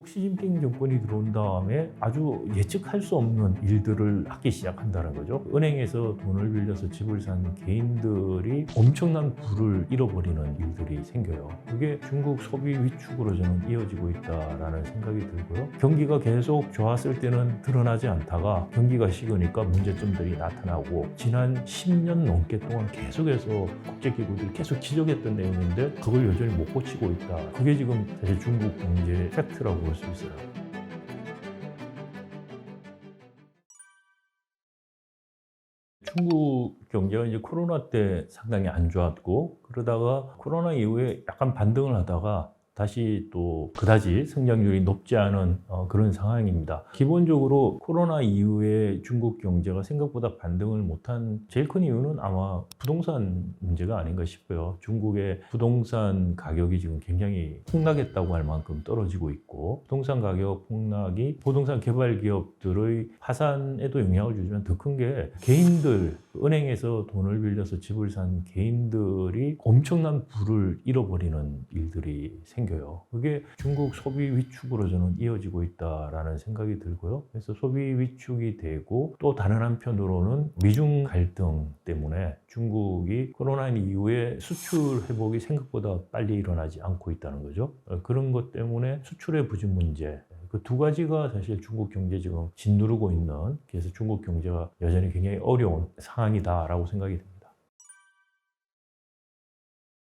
시진핑 정권이 들어온 다음에 아주 예측할 수 없는 일들을 하기 시작한다는 거죠. 은행에서 돈을 빌려서 집을 산 개인들이 엄청난 부를 잃어버리는 일들이 생겨요. 그게 중국 소비 위축으로 저는 이어지고 있다라는 생각이 들고요. 경기가 계속 좋았을 때는 드러나지 않다가 경기가 식으니까 문제점들이 나타나고 지난 10년 넘게 동안 계속해서 국제기구들이 계속 지적했던 내용인데 그걸 여전히 못 고치고 있다. 그게 지금 사실 중국 경제의 팩트라고 볼 수 있어요. 중국 경제가 이제 코로나 때 상당히 안 좋았고 그러다가 코로나 이후에 약간 반등을 하다가 다시 또 그다지 성장률이 높지 않은 그런 상황입니다. 기본적으로 코로나 이후에 중국 경제가 생각보다 반등을 못한 제일 큰 이유는 아마 부동산 문제가 아닌가 싶어요. 중국의 부동산 가격이 지금 굉장히 폭락했다고 할 만큼 떨어지고 있고 부동산 가격 폭락이 부동산 개발 기업들의 파산에도 영향을 주지만 더 큰 게 개인들, 은행에서 돈을 빌려서 집을 산 개인들이 엄청난 부를 잃어버리는 일들이 생겨요. 그게 중국 소비 위축으로 저는 이어지고 있다라는 생각이 들고요. 그래서 소비 위축이 되고 또 다른 한편으로는 미중 갈등 때문에 중국이 코로나 이후에 수출 회복이 생각보다 빨리 일어나지 않고 있다는 거죠. 그런 것 때문에 수출의 부진 문제, 그 두 가지가 사실 중국 경제 지금 짓누르고 있는, 그래서 중국 경제가 여전히 굉장히 어려운 상황이다라고 생각이 듭니다.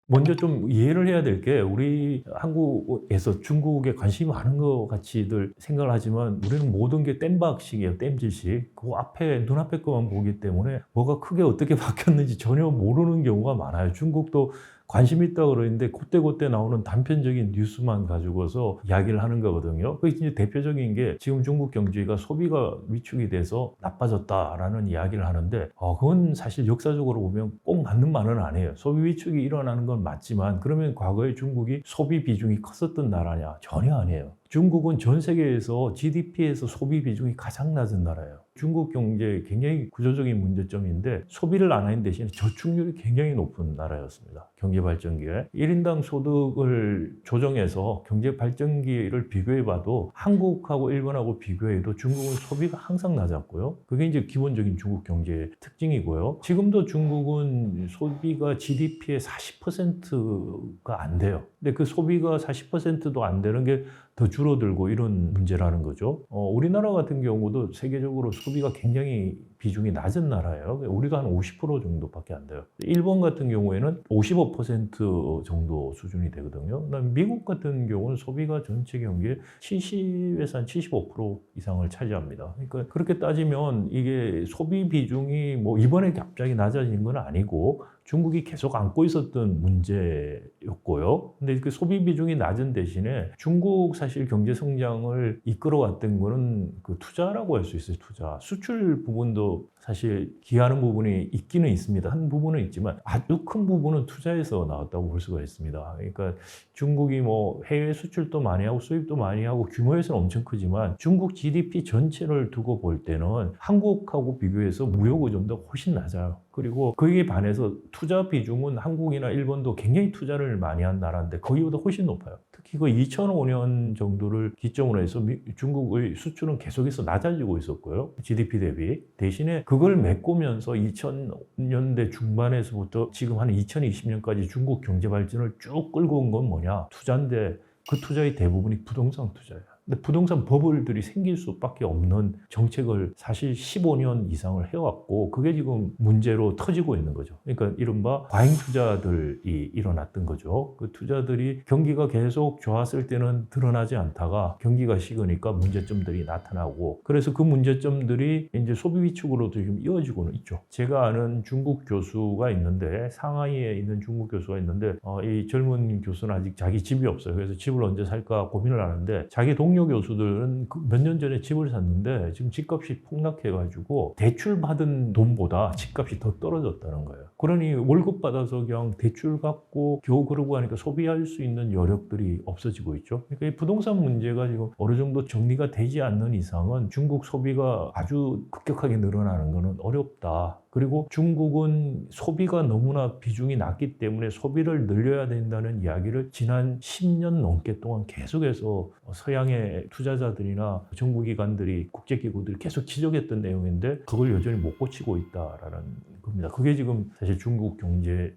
먼저 좀 이해를 해야 될 게 우리 한국에서 중국에 관심이 많은 것 같이들 생각을 하지만 우리는 모든 게 땜박식이에요. 땜질식. 그 앞에 눈앞에 것만 보기 때문에 뭐가 크게 어떻게 바뀌었는지 전혀 모르는 경우가 많아요. 중국도 관심 있다고 그러는데 그때그때 나오는 단편적인 뉴스만 가지고서 이야기를 하는 거거든요. 그 이제 대표적인 게 지금 중국 경제가 소비가 위축이 돼서 나빠졌다라는 이야기를 하는데 그건 사실 역사적으로 보면 꼭 맞는 말은 아니에요. 소비 위축이 일어나는 건 맞지만 그러면 과거에 중국이 소비 비중이 컸었던 나라냐? 전혀 아니에요. 중국은 전 세계에서 GDP에서 소비 비중이 가장 낮은 나라예요. 중국 경제의 굉장히 구조적인 문제점인데 소비를 안 하는 대신에 저축률이 굉장히 높은 나라였습니다. 경제 발전기에 1인당 소득을 조정해서 경제 발전기를 비교해봐도 한국하고 일본하고 비교해도 중국은 소비가 항상 낮았고요. 그게 이제 기본적인 중국 경제의 특징이고요. 지금도 중국은 소비가 GDP의 40%가 안 돼요. 근데 그 소비가 40%도 안 되는 게 더 줄어들고 이런 문제라는 거죠. 우리나라 같은 경우도 세계적으로 소비가 굉장히 비중이 낮은 나라예요. 우리도 한 50% 정도밖에 안 돼요. 일본 같은 경우에는 55% 정도 수준이 되거든요. 미국 같은 경우는 소비가 전체 경기의 70에서 한 75% 이상을 차지합니다. 그러니까 그렇게 따지면 이게 소비 비중이 뭐 이번에 갑자기 낮아진 건 아니고 중국이 계속 안고 있었던 문제였고요. 근데 그 소비 비중이 낮은 대신에 중국 사실 경제 성장을 이끌어왔던 거는 그 투자라고 할 수 있어요. 투자. 수출 부분도 사실 기여하는 부분이 있기는 있습니다. 한 부분은 있지만 아주 큰 부분은 투자에서 나왔다고 볼 수가 있습니다. 그러니까 중국이 뭐 해외 수출도 많이 하고 수입도 많이 하고 규모에서는 엄청 크지만 중국 GDP 전체를 두고 볼 때는 한국하고 비교해서 무역 의존도가 훨씬 낮아요. 그리고 거기에 반해서 투자 비중은 한국이나 일본도 굉장히 투자를 많이 한 나라인데 거기보다 훨씬 높아요. 특히 그 2005년 정도를 기점으로 해서 중국의 수출은 계속해서 낮아지고 있었고요. GDP 대비. 대신에 그걸 메꾸면서 2000년대 중반에서부터 지금 한 2020년까지 중국 경제 발전을 쭉 끌고 온 건 뭐냐? 투자인데 그 투자의 대부분이 부동산 투자예요. 근데 부동산 버블들이 생길 수밖에 없는 정책을 사실 15년 이상을 해왔고 그게 지금 문제로 터지고 있는 거죠. 그러니까 이른바 과잉 투자들이 일어났던 거죠. 그 투자들이 경기가 계속 좋았을 때는 드러나지 않다가 경기가 식으니까 문제점들이 나타나고 그래서 그 문제점들이 이제 소비 위축으로도 지금 이어지고는 있죠. 제가 아는 중국 교수가 있는데 상하이에 있는 중국 교수가 있는데 이 젊은 교수는 아직 자기 집이 없어요. 그래서 집을 언제 살까 고민을 하는데 자기 동료 교수들은 몇 년 전에 집을 샀는데 지금 집값이 폭락해가지고 대출 받은 돈보다 집값이 더 떨어졌다는 거예요. 그러니 월급 받아서 그냥 대출 갚고 겨우 그러고 하니까 소비할 수 있는 여력들이 없어지고 있죠. 그러니까 이 부동산 문제가 지금 어느 정도 정리가 되지 않는 이상은 중국 소비가 아주 급격하게 늘어나는 것은 어렵다. 그리고 중국은 소비가 너무나 비중이 낮기 때문에 소비를 늘려야 된다는 이야기를 지난 10년 넘게 동안 계속해서 서양의 투자자들이나 정부기관들이 국제기구들이 계속 지적했던 내용인데 그걸 여전히 못 고치고 있다라는 겁니다. 그게 지금 사실 중국 경제의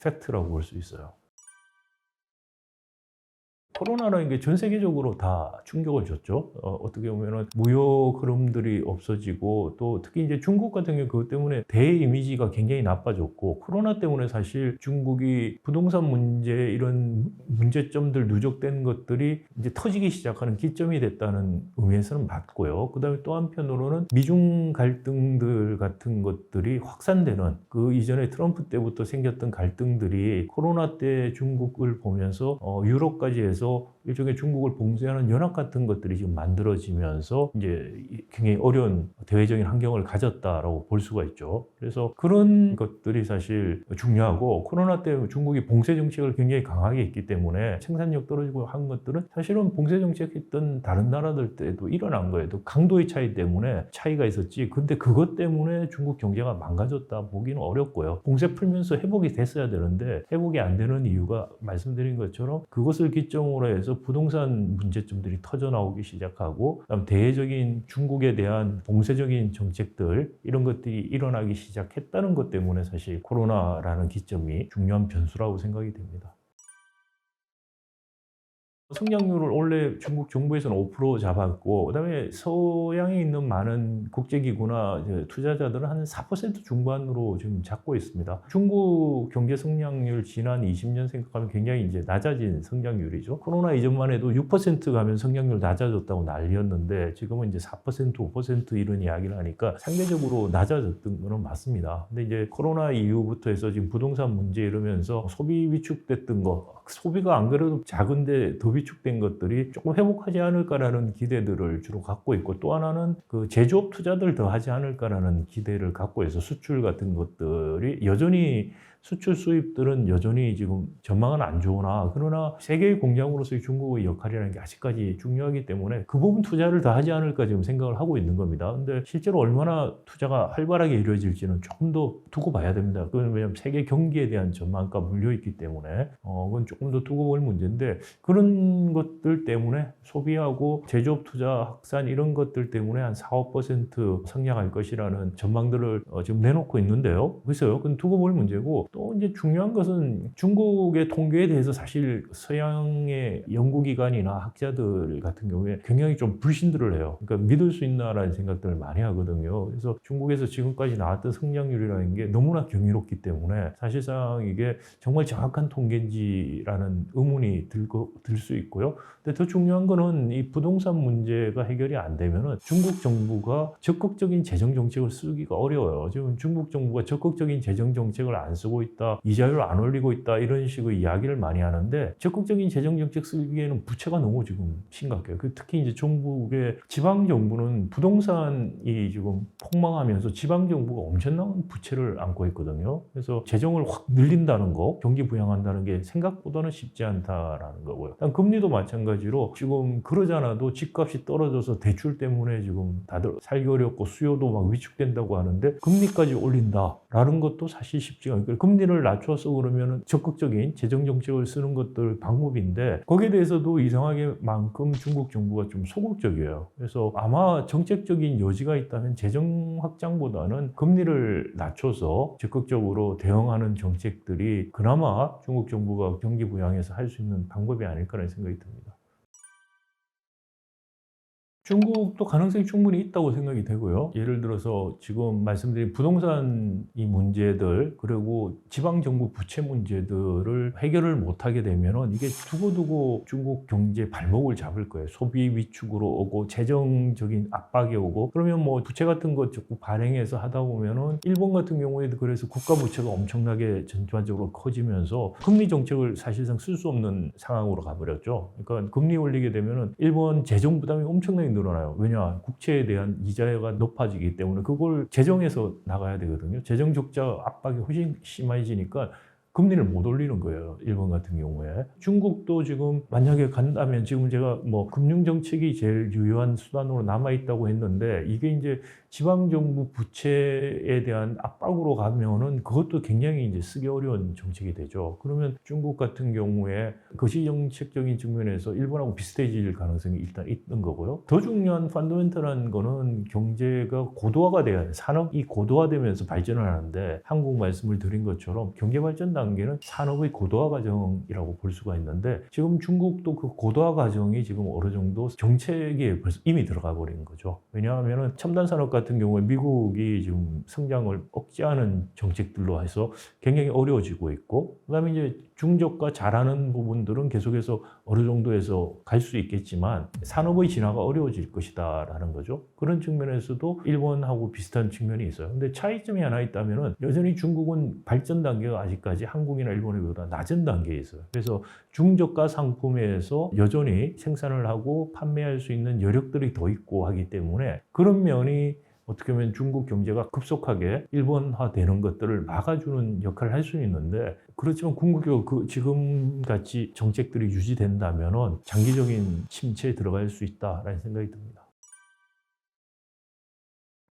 팩트라고 볼 수 있어요. 코로나라는 게 전 세계적으로 다 충격을 줬죠. 어떻게 보면은 무역 흐름들이 없어지고 또 특히 이제 중국 같은 경우 그것 때문에 대외 이미지가 굉장히 나빠졌고 코로나 때문에 사실 중국이 부동산 문제 이런 문제점들 누적된 것들이 이제 터지기 시작하는 기점이 됐다는 의미에서는 맞고요. 그다음에 또 한편으로는 미중 갈등들 같은 것들이 확산되는 그 이전에 트럼프 때부터 생겼던 갈등들이 코로나 때 중국을 보면서 유럽까지 해서 일종의 중국을 봉쇄하는 연합 같은 것들이 지금 만들어지면서 이제 굉장히 어려운 대외적인 환경을 가졌다라고 볼 수가 있죠. 그래서 그런 것들이 사실 중요하고 코로나 때 중국이 봉쇄 정책을 굉장히 강하게 했기 때문에 생산력 떨어지고 한 것들은 사실은 봉쇄 정책했던 다른 나라들 때도 일어난 거예요. 또 강도의 차이 때문에 차이가 있었지. 근데 그것 때문에 중국 경제가 망가졌다 보기는 어렵고요. 봉쇄 풀면서 회복이 됐어야 되는데 회복이 안 되는 이유가 말씀드린 것처럼 그것을 기점으로 해서 부동산 문제점들이 터져 나오기 시작하고 그다음 대외적인 중국에 대한 봉쇄적인 정책들 이런 것들이 일어나기 시작했다는 것 때문에 사실 코로나라는 기점이 중요한 변수라고 생각이 됩니다. 성장률을 원래 중국 정부에서는 5% 잡았고 그다음에 서양에 있는 많은 국제기구나 투자자들은 한 4% 중반으로 지금 잡고 있습니다. 중국 경제 성장률 지난 20년 생각하면 굉장히 이제 낮아진 성장률이죠. 코로나 이전만 해도 6% 가면 성장률 낮아졌다고 난리였는데 지금은 이제 4%, 5% 이런 이야기를 하니까 상대적으로 낮아졌던 거는 맞습니다. 근데 이제 코로나 이후부터 해서 지금 부동산 문제 이러면서 소비 위축됐던 거 소비가 안 그래도 작은데 더 위축된 것들이 조금 회복하지 않을까라는 기대들을 주로 갖고 있고 또 하나는 그 제조업 투자들 더 하지 않을까라는 기대를 갖고 있어 수출 같은 것들이 여전히 수출 수입들은 여전히 지금 전망은 안 좋으나 그러나 세계의 공장으로서의 중국의 역할이라는 게 아직까지 중요하기 때문에 그 부분 투자를 더 하지 않을까 지금 생각을 하고 있는 겁니다. 근데 실제로 얼마나 투자가 활발하게 이루어질지는 조금 더 두고 봐야 됩니다. 그건 왜냐하면 세계 경기에 대한 전망과 물려있기 때문에 그건 조금 더 두고 볼 문제인데 그런 것들 때문에 소비하고 제조업 투자 확산 이런 것들 때문에 한 4, 5% 성장할 것이라는 전망들을 지금 내놓고 있는데요. 글쎄요. 그건 두고 볼 문제고 또 이제 중요한 것은 중국의 통계에 대해서 사실 서양의 연구기관이나 학자들 같은 경우에 굉장히 좀 불신들을 해요. 그러니까 믿을 수 있나라는 생각들을 많이 하거든요. 그래서 중국에서 지금까지 나왔던 성장률이라는 게 너무나 경이롭기 때문에 사실상 이게 정말 정확한 통계인지라는 의문이 들 수 있고요. 근데 더 중요한 거는 이 부동산 문제가 해결이 안 되면은 중국 정부가 적극적인 재정 정책을 쓰기가 어려워요. 지금 중국 정부가 적극적인 재정 정책을 안 쓰고 있다, 이자율을 안 올리고 있다 이런 식의 이야기를 많이 하는데 적극적인 재정 정책 쓰기에는 부채가 너무 지금 심각해요. 특히 이제 중국의 지방 정부는 부동산이 지금 폭망하면서 지방 정부가 엄청난 부채를 안고 있거든요. 그래서 재정을 확 늘린다는 거, 경기 부양한다는 게 생각보다는 쉽지 않다라는 거고요. 금리도 마찬가지로 지금 그러지 않아도 집값이 떨어져서 대출 때문에 지금 다들 살기 어렵고 수요도 막 위축된다고 하는데 금리까지 올린다라는 것도 사실 쉽지가 않아요. 금리를 낮춰서 그러면 적극적인 재정 정책을 쓰는 것들 방법인데 거기에 대해서도 이상하게만큼 중국 정부가 좀 소극적이에요. 그래서 아마 정책적인 여지가 있다면 재정 확장보다는 금리를 낮춰서 적극적으로 대응하는 정책들이 그나마 중국 정부가 경기 부양에서 할 수 있는 방법이 아닐까라는 생각이 듭니다. 중국도 가능성이 충분히 있다고 생각이 되고요. 예를 들어서 지금 말씀드린 부동산 이 문제들 그리고 지방정부 부채 문제들을 해결을 못하게 되면 이게 두고두고 중국 경제 발목을 잡을 거예요. 소비 위축으로 오고 재정적인 압박이 오고 그러면 뭐 부채 같은 거 자꾸 발행해서 하다 보면은 일본 같은 경우에도 그래서 국가 부채가 엄청나게 전반적으로 커지면서 금리 정책을 사실상 쓸 수 없는 상황으로 가버렸죠. 그러니까 금리 올리게 되면은 일본 재정 부담이 엄청나게 늘어나요. 왜냐? 국채에 대한 이자가 높아지기 때문에 그걸 재정에서 나가야 되거든요. 재정 적자 압박이 훨씬 심해지니까 금리를 못 올리는 거예요. 일본 같은 경우에. 중국도 지금 만약에 간다면 지금 제가 뭐 금융정책이 제일 유효한 수단으로 남아있다고 했는데 이게 이제 지방정부 부채에 대한 압박으로 가면은 그것도 굉장히 이제 쓰기 어려운 정책이 되죠. 그러면 중국 같은 경우에 거시정책적인 측면에서 일본하고 비슷해질 가능성이 일단 있는 거고요. 더 중요한 펀더멘털한 거는 경제가 고도화가 돼야 돼. 산업이 고도화되면서 발전을 하는데 한국 말씀을 드린 것처럼 경제 발전 단계는 산업의 고도화 과정이라고 볼 수가 있는데 지금 중국도 그 고도화 과정이 지금 어느 정도 정책에 벌써 이미 들어가 버린 거죠. 왜냐하면 첨단 산업 같은 경우에 미국이 지금 성장을 억제하는 정책들로 해서 굉장히 어려워지고 있고 그다음에 이제 중저가 잘하는 부분들은 계속해서 어느 정도에서 갈 수 있겠지만 산업의 진화가 어려워질 것이다라는 거죠. 그런 측면에서도 일본하고 비슷한 측면이 있어요. 근데 차이점이 하나 있다면은 여전히 중국은 발전 단계가 아직까지 한국이나 일본보다 낮은 단계에 있어요. 그래서 중저가 상품에서 여전히 생산을 하고 판매할 수 있는 여력들이 더 있고 하기 때문에 그런 면이 어떻게 보면 중국 경제가 급속하게 일본화되는 것들을 막아주는 역할을 할 수 있는데 그렇지만 궁극적으로 그 지금같이 정책들이 유지된다면 장기적인 침체에 들어갈 수 있다라는 생각이 듭니다.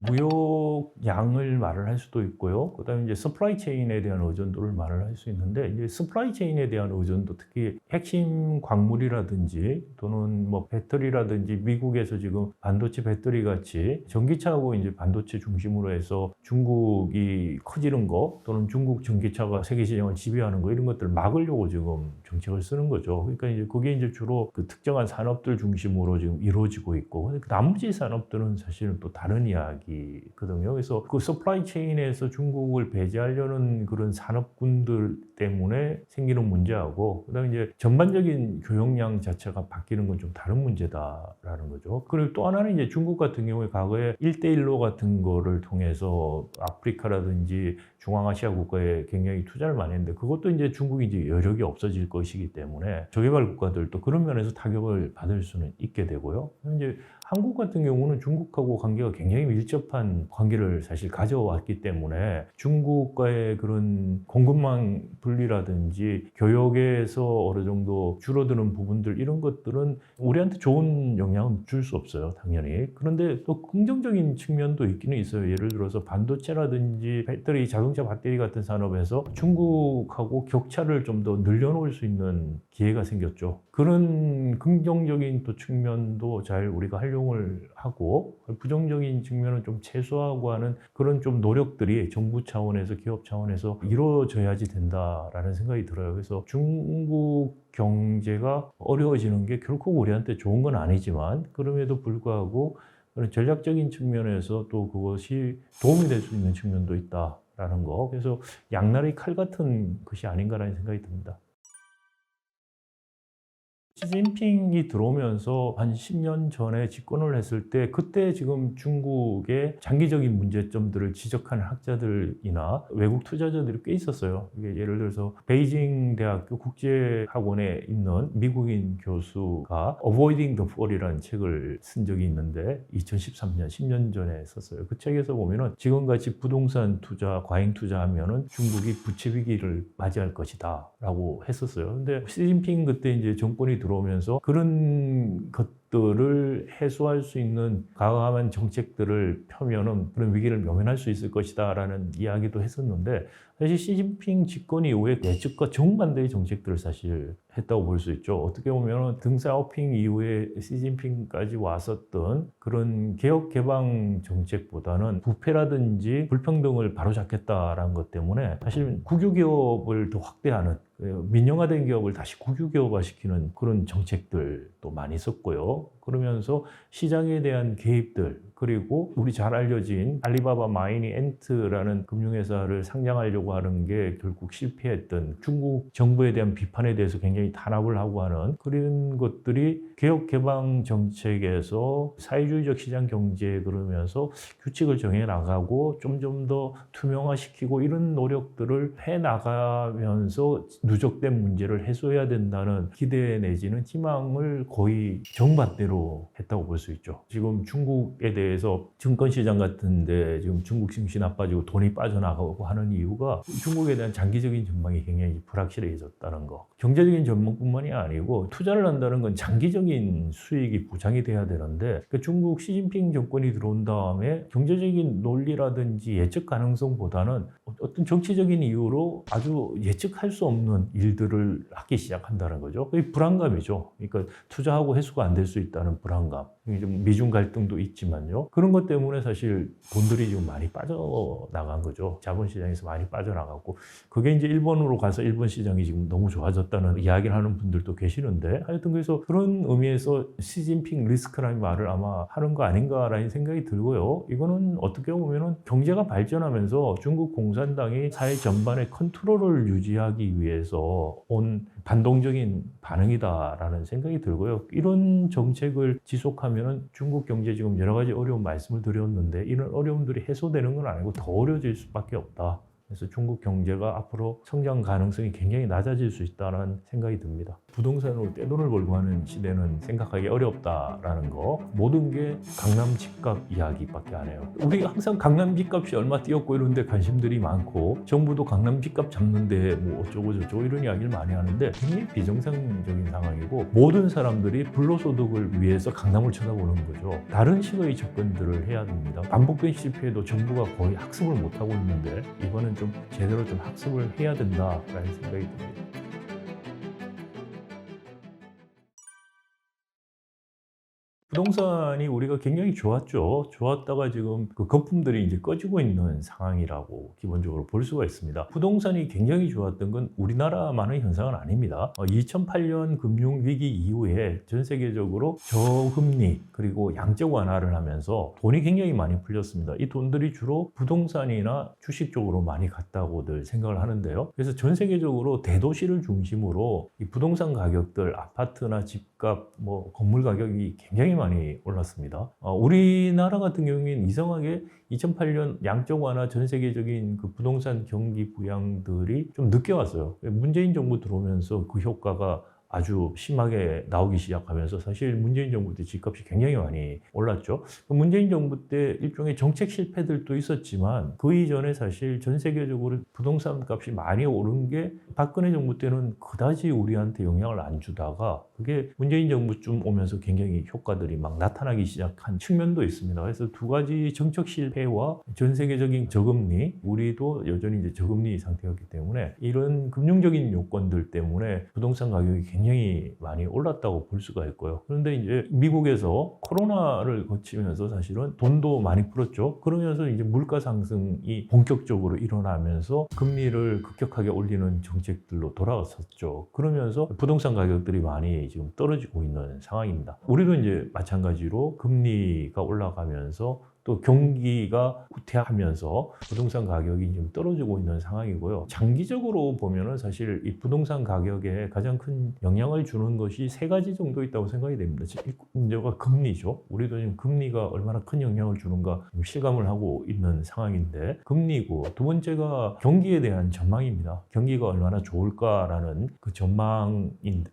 무역량을 말을 할 수도 있고요. 그다음에 이제 서플라이 체인에 대한 의존도를 말을 할 수 있는데 이제 서플라이 체인에 대한 의존도 특히 핵심 광물이라든지 또는 뭐 배터리라든지 미국에서 지금 반도체 배터리 같이 전기차하고 이제 반도체 중심으로 해서 중국이 커지는 거 또는 중국 전기차가 세계 시장을 지배하는 거 이런 것들을 막으려고 지금 정책을 쓰는 거죠. 그러니까 이제 그게 이제 주로 그 특정한 산업들 중심으로 지금 이루어지고 있고 근데 나머지 산업들은 사실은 또 다른 이야기 거든요. 그래서 그 서플라이 체인에서 중국을 배제하려는 그런 산업군들 때문에 생기는 문제하고 그다음에 이제 전반적인 교역량 자체가 바뀌는 건 좀 다른 문제다라는 거죠. 그리고 또 하나는 이제 중국 같은 경우에 과거에 1대1로 같은 거를 통해서 아프리카라든지 중앙아시아 국가에 굉장히 투자를 많이 했는데 그것도 이제 중국이 이제 여력이 없어질 것이기 때문에 저개발 국가들도 그런 면에서 타격을 받을 수는 있게 되고요. 이제 한국 같은 경우는 중국하고 관계가 굉장히 밀접한 관계를 사실 가져왔기 때문에 중국과의 그런 공급망 분리라든지 교역에서 어느 정도 줄어드는 부분들 이런 것들은 우리한테 좋은 영향은 줄 수 없어요, 당연히. 그런데 또 긍정적인 측면도 있기는 있어요. 예를 들어서 반도체라든지 배터리, 자동차 배터리 같은 산업에서 중국하고 격차를 좀 더 늘려놓을 수 있는 기회가 생겼죠. 그런 긍정적인 또 측면도 잘 우리가 활용을 하고 부정적인 측면은 좀 최소화하고 하는 그런 좀 노력들이 정부 차원에서 기업 차원에서 이루어져야지 된다라는 생각이 들어요. 그래서 중국 경제가 어려워지는 게 결코 우리한테 좋은 건 아니지만 그럼에도 불구하고 그런 전략적인 측면에서 또 그것이 도움이 될 수 있는 측면도 있다라는 거. 그래서 양날의 칼 같은 것이 아닌가라는 생각이 듭니다. 시진핑이 들어오면서 한 10년 전에 집권을 했을 때 그때 지금 중국의 장기적인 문제점들을 지적하는 학자들이나 외국 투자자들이 꽤 있었어요. 이게 예를 들어서 베이징 대학교 국제학원에 있는 미국인 교수가 Avoiding the Fall이라는 책을 쓴 적이 있는데 2013년, 10년 전에 썼어요. 그 책에서 보면은 지금같이 부동산 투자, 과잉 투자하면은 중국이 부채 위기를 맞이할 것이다 라고 했었어요. 근데 시진핑 그때 이제 정권이 들어오면서 그런 것들을 해소할 수 있는 과감한 정책들을 펴면은 그런 위기를 모면할 수 있을 것이다라는 이야기도 했었는데 사실 시진핑 집권 이후에 예측과 정반대의 정책들을 사실 했다고 볼 수 있죠. 어떻게 보면 덩샤오핑 이후에 시진핑까지 왔었던 그런 개혁 개방 정책보다는 부패라든지 불평등을 바로잡겠다라는 것 때문에 사실 국유기업을 더 확대하는 민영화된 기업을 다시 국유기업화시키는 그런 정책들도 많이 있었고요. 그러면서 시장에 대한 개입들 그리고 우리 잘 알려진 알리바바 마이니엔트라는 금융회사를 상장하려고 하는 게 결국 실패했던 중국 정부에 대한 비판에 대해서 굉장히 탄압을 하고 하는 그런 것들이 개혁 개방 정책에서 사회주의적 시장 경제에 그러면서 규칙을 정해 나가고 좀 더 투명화시키고 이런 노력들을 해 나가면서 누적된 문제를 해소해야 된다는 기대 내지는 희망을 거의 정반대로 했다고 볼 수 있죠. 지금 중국에 대해 세계에서 증권시장 같은데 지금 중국 증시 나빠지고 돈이 빠져나가고 하는 이유가 중국에 대한 장기적인 전망이 굉장히 불확실해졌다는 거. 경제적인 전망뿐만이 아니고 투자를 한다는 건 장기적인 수익이 보장이 돼야 되는데 중국 시진핑 정권이 들어온 다음에 경제적인 논리라든지 예측 가능성보다는 어떤 정치적인 이유로 아주 예측할 수 없는 일들을 하기 시작한다는 거죠. 그게 불안감이죠. 그러니까 투자하고 회수가 안 될 수 있다는 불안감. 좀 미중 갈등도 있지만요. 그런 것 때문에 사실 돈들이 지금 많이 빠져나간 거죠. 자본시장에서 많이 빠져나갔고 그게 이제 일본으로 가서 일본 시장이 지금 너무 좋아졌다는 이야기를 하는 분들도 계시는데 하여튼 그래서 그런 의미에서 시진핑 리스크라는 말을 아마 하는 거 아닌가라는 생각이 들고요. 이거는 어떻게 보면은 경제가 발전하면서 중국 공산당이 사회 전반의 컨트롤을 유지하기 위해서 온 반동적인 반응이다라는 생각이 들고요. 이런 정책을 지속하면은 중국 경제 지금 여러 가지 어려운 말씀을 드렸는데 이런 어려움들이 해소되는 건 아니고 더 어려워질 수밖에 없다. 그래서 중국 경제가 앞으로 성장 가능성이 굉장히 낮아질 수 있다는 생각이 듭니다. 부동산으로 떼돈을 벌고 하는 시대는 생각하기 어렵다라는 거. 모든 게 강남 집값 이야기밖에 안 해요. 우리가 항상 강남 집값이 얼마 뛰었고 이런 데 관심들이 많고 정부도 강남 집값 잡는데 뭐 어쩌고 저쩌고 이런 이야기를 많이 하는데 굉장히 비정상적인 상황이고 모든 사람들이 불로소득을 위해서 강남을 쳐다보는 거죠. 다른 식의 접근들을 해야 됩니다. 반복된 실패에도 정부가 거의 학습을 못하고 있는데 이번엔 좀 제대로 좀 학습을 해야 된다라는 생각이 듭니다. 부동산이 우리가 굉장히 좋았죠. 좋았다가 지금 그 거품들이 이제 꺼지고 있는 상황이라고 기본적으로 볼 수가 있습니다. 부동산이 굉장히 좋았던 건 우리나라만의 현상은 아닙니다. 2008년 금융위기 이후에 전 세계적으로 저금리 그리고 양적 완화를 하면서 돈이 굉장히 많이 풀렸습니다. 이 돈들이 주로 부동산이나 주식 쪽으로 많이 갔다고들 생각을 하는데요. 그래서 전 세계적으로 대도시를 중심으로 이 부동산 가격들, 아파트나 집값, 뭐 건물 가격이 굉장히 많이 올랐습니다. 우리나라 같은 경우에는 이상하게 2008년 양적 완화 전 세계적인 그 부동산 경기 부양들이 좀 늦게 왔어요. 문재인 정부 들어오면서 그 효과가 아주 심하게 나오기 시작하면서 사실 문재인 정부 때 집값이 굉장히 많이 올랐죠. 문재인 정부 때 일종의 정책 실패들도 있었지만 그 이전에 사실 전 세계적으로 부동산 값이 많이 오른 게 박근혜 정부 때는 그다지 우리한테 영향을 안 주다가 그게 문재인 정부쯤 오면서 굉장히 효과들이 막 나타나기 시작한 측면도 있습니다. 그래서 두 가지 정책 실패와 전 세계적인 저금리, 우리도 여전히 이제 저금리 상태였기 때문에 이런 금융적인 요건들 때문에 부동산 가격이 굉장히 많이 올랐다고 볼 수가 있고요. 그런데 이제 미국에서 코로나를 거치면서 사실은 돈도 많이 풀었죠. 그러면서 이제 물가 상승이 본격적으로 일어나면서 금리를 급격하게 올리는 정책들로 돌아갔었죠. 그러면서 부동산 가격들이 많이 지금 떨어지고 있는 상황입니다. 우리도 이제 마찬가지로 금리가 올라가면서 또 경기가 후퇴하면서 부동산 가격이 좀 떨어지고 있는 상황이고요. 장기적으로 보면은 사실 이 부동산 가격에 가장 큰 영향을 주는 것이 세 가지 정도 있다고 생각이 됩니다. 문제가 금리죠. 우리도 지금 금리가 얼마나 큰 영향을 주는가 실감을 하고 있는 상황인데 금리고 두 번째가 경기에 대한 전망입니다. 경기가 얼마나 좋을까라는 그 전망인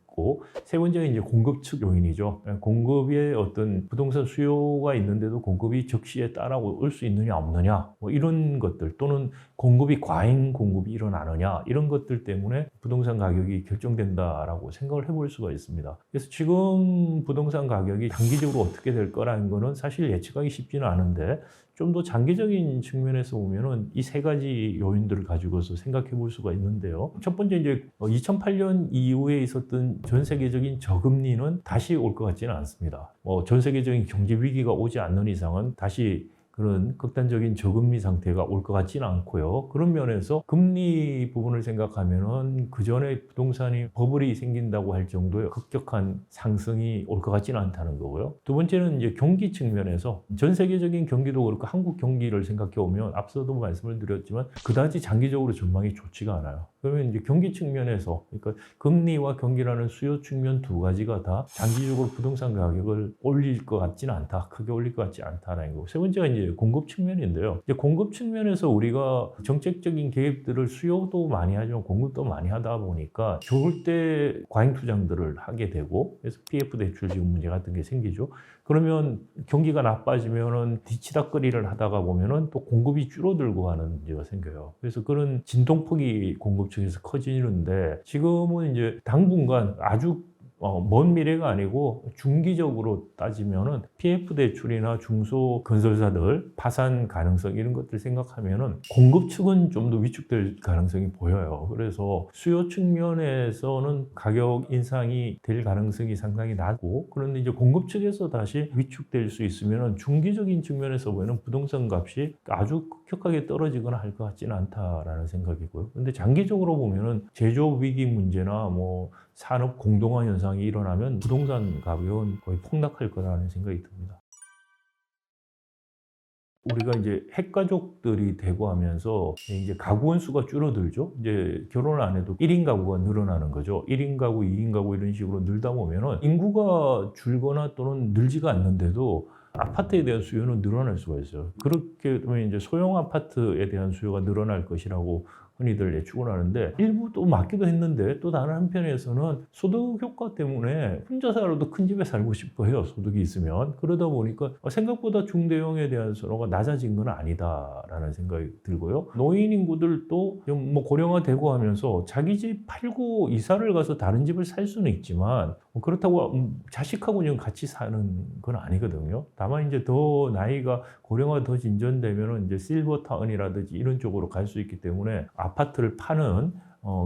세 번째가 이제 공급 측 요인이죠. 공급에 어떤 부동산 수요가 있는데도 공급이 적시에 따라올 수 있느냐 없느냐 뭐 이런 것들 또는 공급이 과잉 공급이 일어나느냐 이런 것들 때문에 부동산 가격이 결정된다라고 생각을 해볼 수가 있습니다. 그래서 지금 부동산 가격이 장기적으로 어떻게 될 거라는 거는 사실 예측하기 쉽지는 않은데 좀 더 장기적인 측면에서 보면은 이 세 가지 요인들을 가지고서 생각해 볼 수가 있는데요. 첫 번째 이제 2008년 이후에 있었던 전 세계적인 저금리는 다시 올 것 같지는 않습니다. 전 세계적인 경제 위기가 오지 않는 이상은 다시 그런 극단적인 저금리 상태가 올 것 같지는 않고요. 그런 면에서 금리 부분을 생각하면은 그 전에 부동산이 버블이 생긴다고 할 정도의 급격한 상승이 올 것 같지는 않다는 거고요. 두 번째는 이제 경기 측면에서 전 세계적인 경기도 그렇고 한국 경기를 생각해 보면 앞서도 말씀을 드렸지만 그다지 장기적으로 전망이 좋지가 않아요. 그러면 이제 경기 측면에서 그러니까 금리와 경기라는 수요 측면 두 가지가 다 장기적으로 부동산 가격을 올릴 것 같지는 않다. 크게 올릴 것 같지 않다라는 거고. 세 번째가 이제 이제 공급 측면인데요. 이제 공급 측면에서 우리가 정책적인 개입들을 수요도 많이 하지만 공급도 많이 하다 보니까 좋을 때 과잉 투자들을 하게 되고 그래서 PF 대출 지금 문제 같은 게 생기죠. 그러면 경기가 나빠지면은 뒤치다꺼리를 하다가 보면은 또 공급이 줄어들고 하는 문제가 생겨요. 그래서 그런 진동폭이 공급 측에서 커지는데 지금은 이제 당분간 아주 먼 미래가 아니고 중기적으로 따지면은 PF 대출이나 중소 건설사들 파산 가능성 이런 것들 생각하면은 공급 측은 좀 더 위축될 가능성이 보여요. 그래서 수요 측면에서는 가격 인상이 될 가능성이 상당히 낮고 그런데 이제 공급 측에서 다시 위축될 수 있으면은 중기적인 측면에서 보면 부동산 값이 아주 급격하게 떨어지거나 할 것 같지는 않다라는 생각이고요. 근데 장기적으로 보면은 제조업 위기 문제나 뭐 산업 공동화 현상이 일어나면 부동산 가격은 거의 폭락할 거라는 생각이 듭니다. 우리가 이제 핵가족들이 되고 하면서 이제 가구 원수가 줄어들죠. 이제 결혼을 안 해도 1인 가구가 늘어나는 거죠. 1인 가구, 2인 가구 이런 식으로 늘다 보면은 인구가 줄거나 또는 늘지가 않는데도 아파트에 대한 수요는 늘어날 수가 있어요. 그렇게 되면 이제 소형 아파트에 대한 수요가 늘어날 것이라고 흔히들 예측을 하는데 일부 또 맞기도 했는데 또 다른 한편에서는 소득 효과 때문에 혼자 살아도 큰 집에 살고 싶어 해요. 소득이 있으면. 그러다 보니까 생각보다 중대형에 대한 선호가 낮아진 건 아니다라는 생각이 들고요. 노인 인구들도 좀 뭐 고령화되고 하면서 자기 집 팔고 이사를 가서 다른 집을 살 수는 있지만 그렇다고 자식하고 좀 같이 사는 건 아니거든요. 다만 이제 더 나이가 고령화 더 진전되면은 이제 실버타운이라든지 이런 쪽으로 갈 수 있기 때문에 아파트를 파는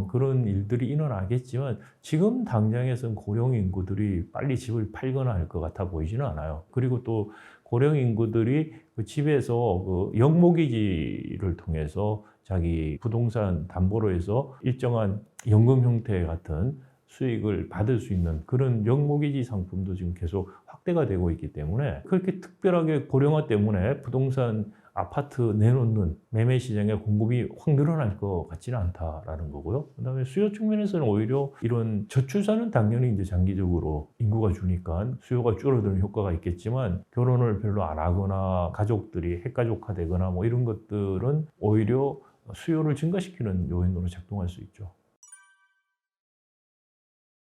그런 일들이 일어나겠지만 지금 당장에서는 고령 인구들이 빨리 집을 팔거나 할 것 같아 보이지는 않아요. 그리고 또 고령 인구들이 그 집에서 그 영모기지를 통해서 자기 부동산 담보로 해서 일정한 연금 형태 같은 수익을 받을 수 있는 그런 영모기지 상품도 지금 계속 확대가 되고 있기 때문에 그렇게 특별하게 고령화 때문에 부동산 아파트 내놓는 매매 시장의 공급이 확 늘어날 것 같지는 않다라는 거고요. 그다음에 수요 측면에서는 오히려 이런 저출산은 당연히 이제 장기적으로 인구가 주니까 수요가 줄어드는 효과가 있겠지만 결혼을 별로 안 하거나 가족들이 핵가족화되거나 뭐 이런 것들은 오히려 수요를 증가시키는 요인으로 작동할 수 있죠.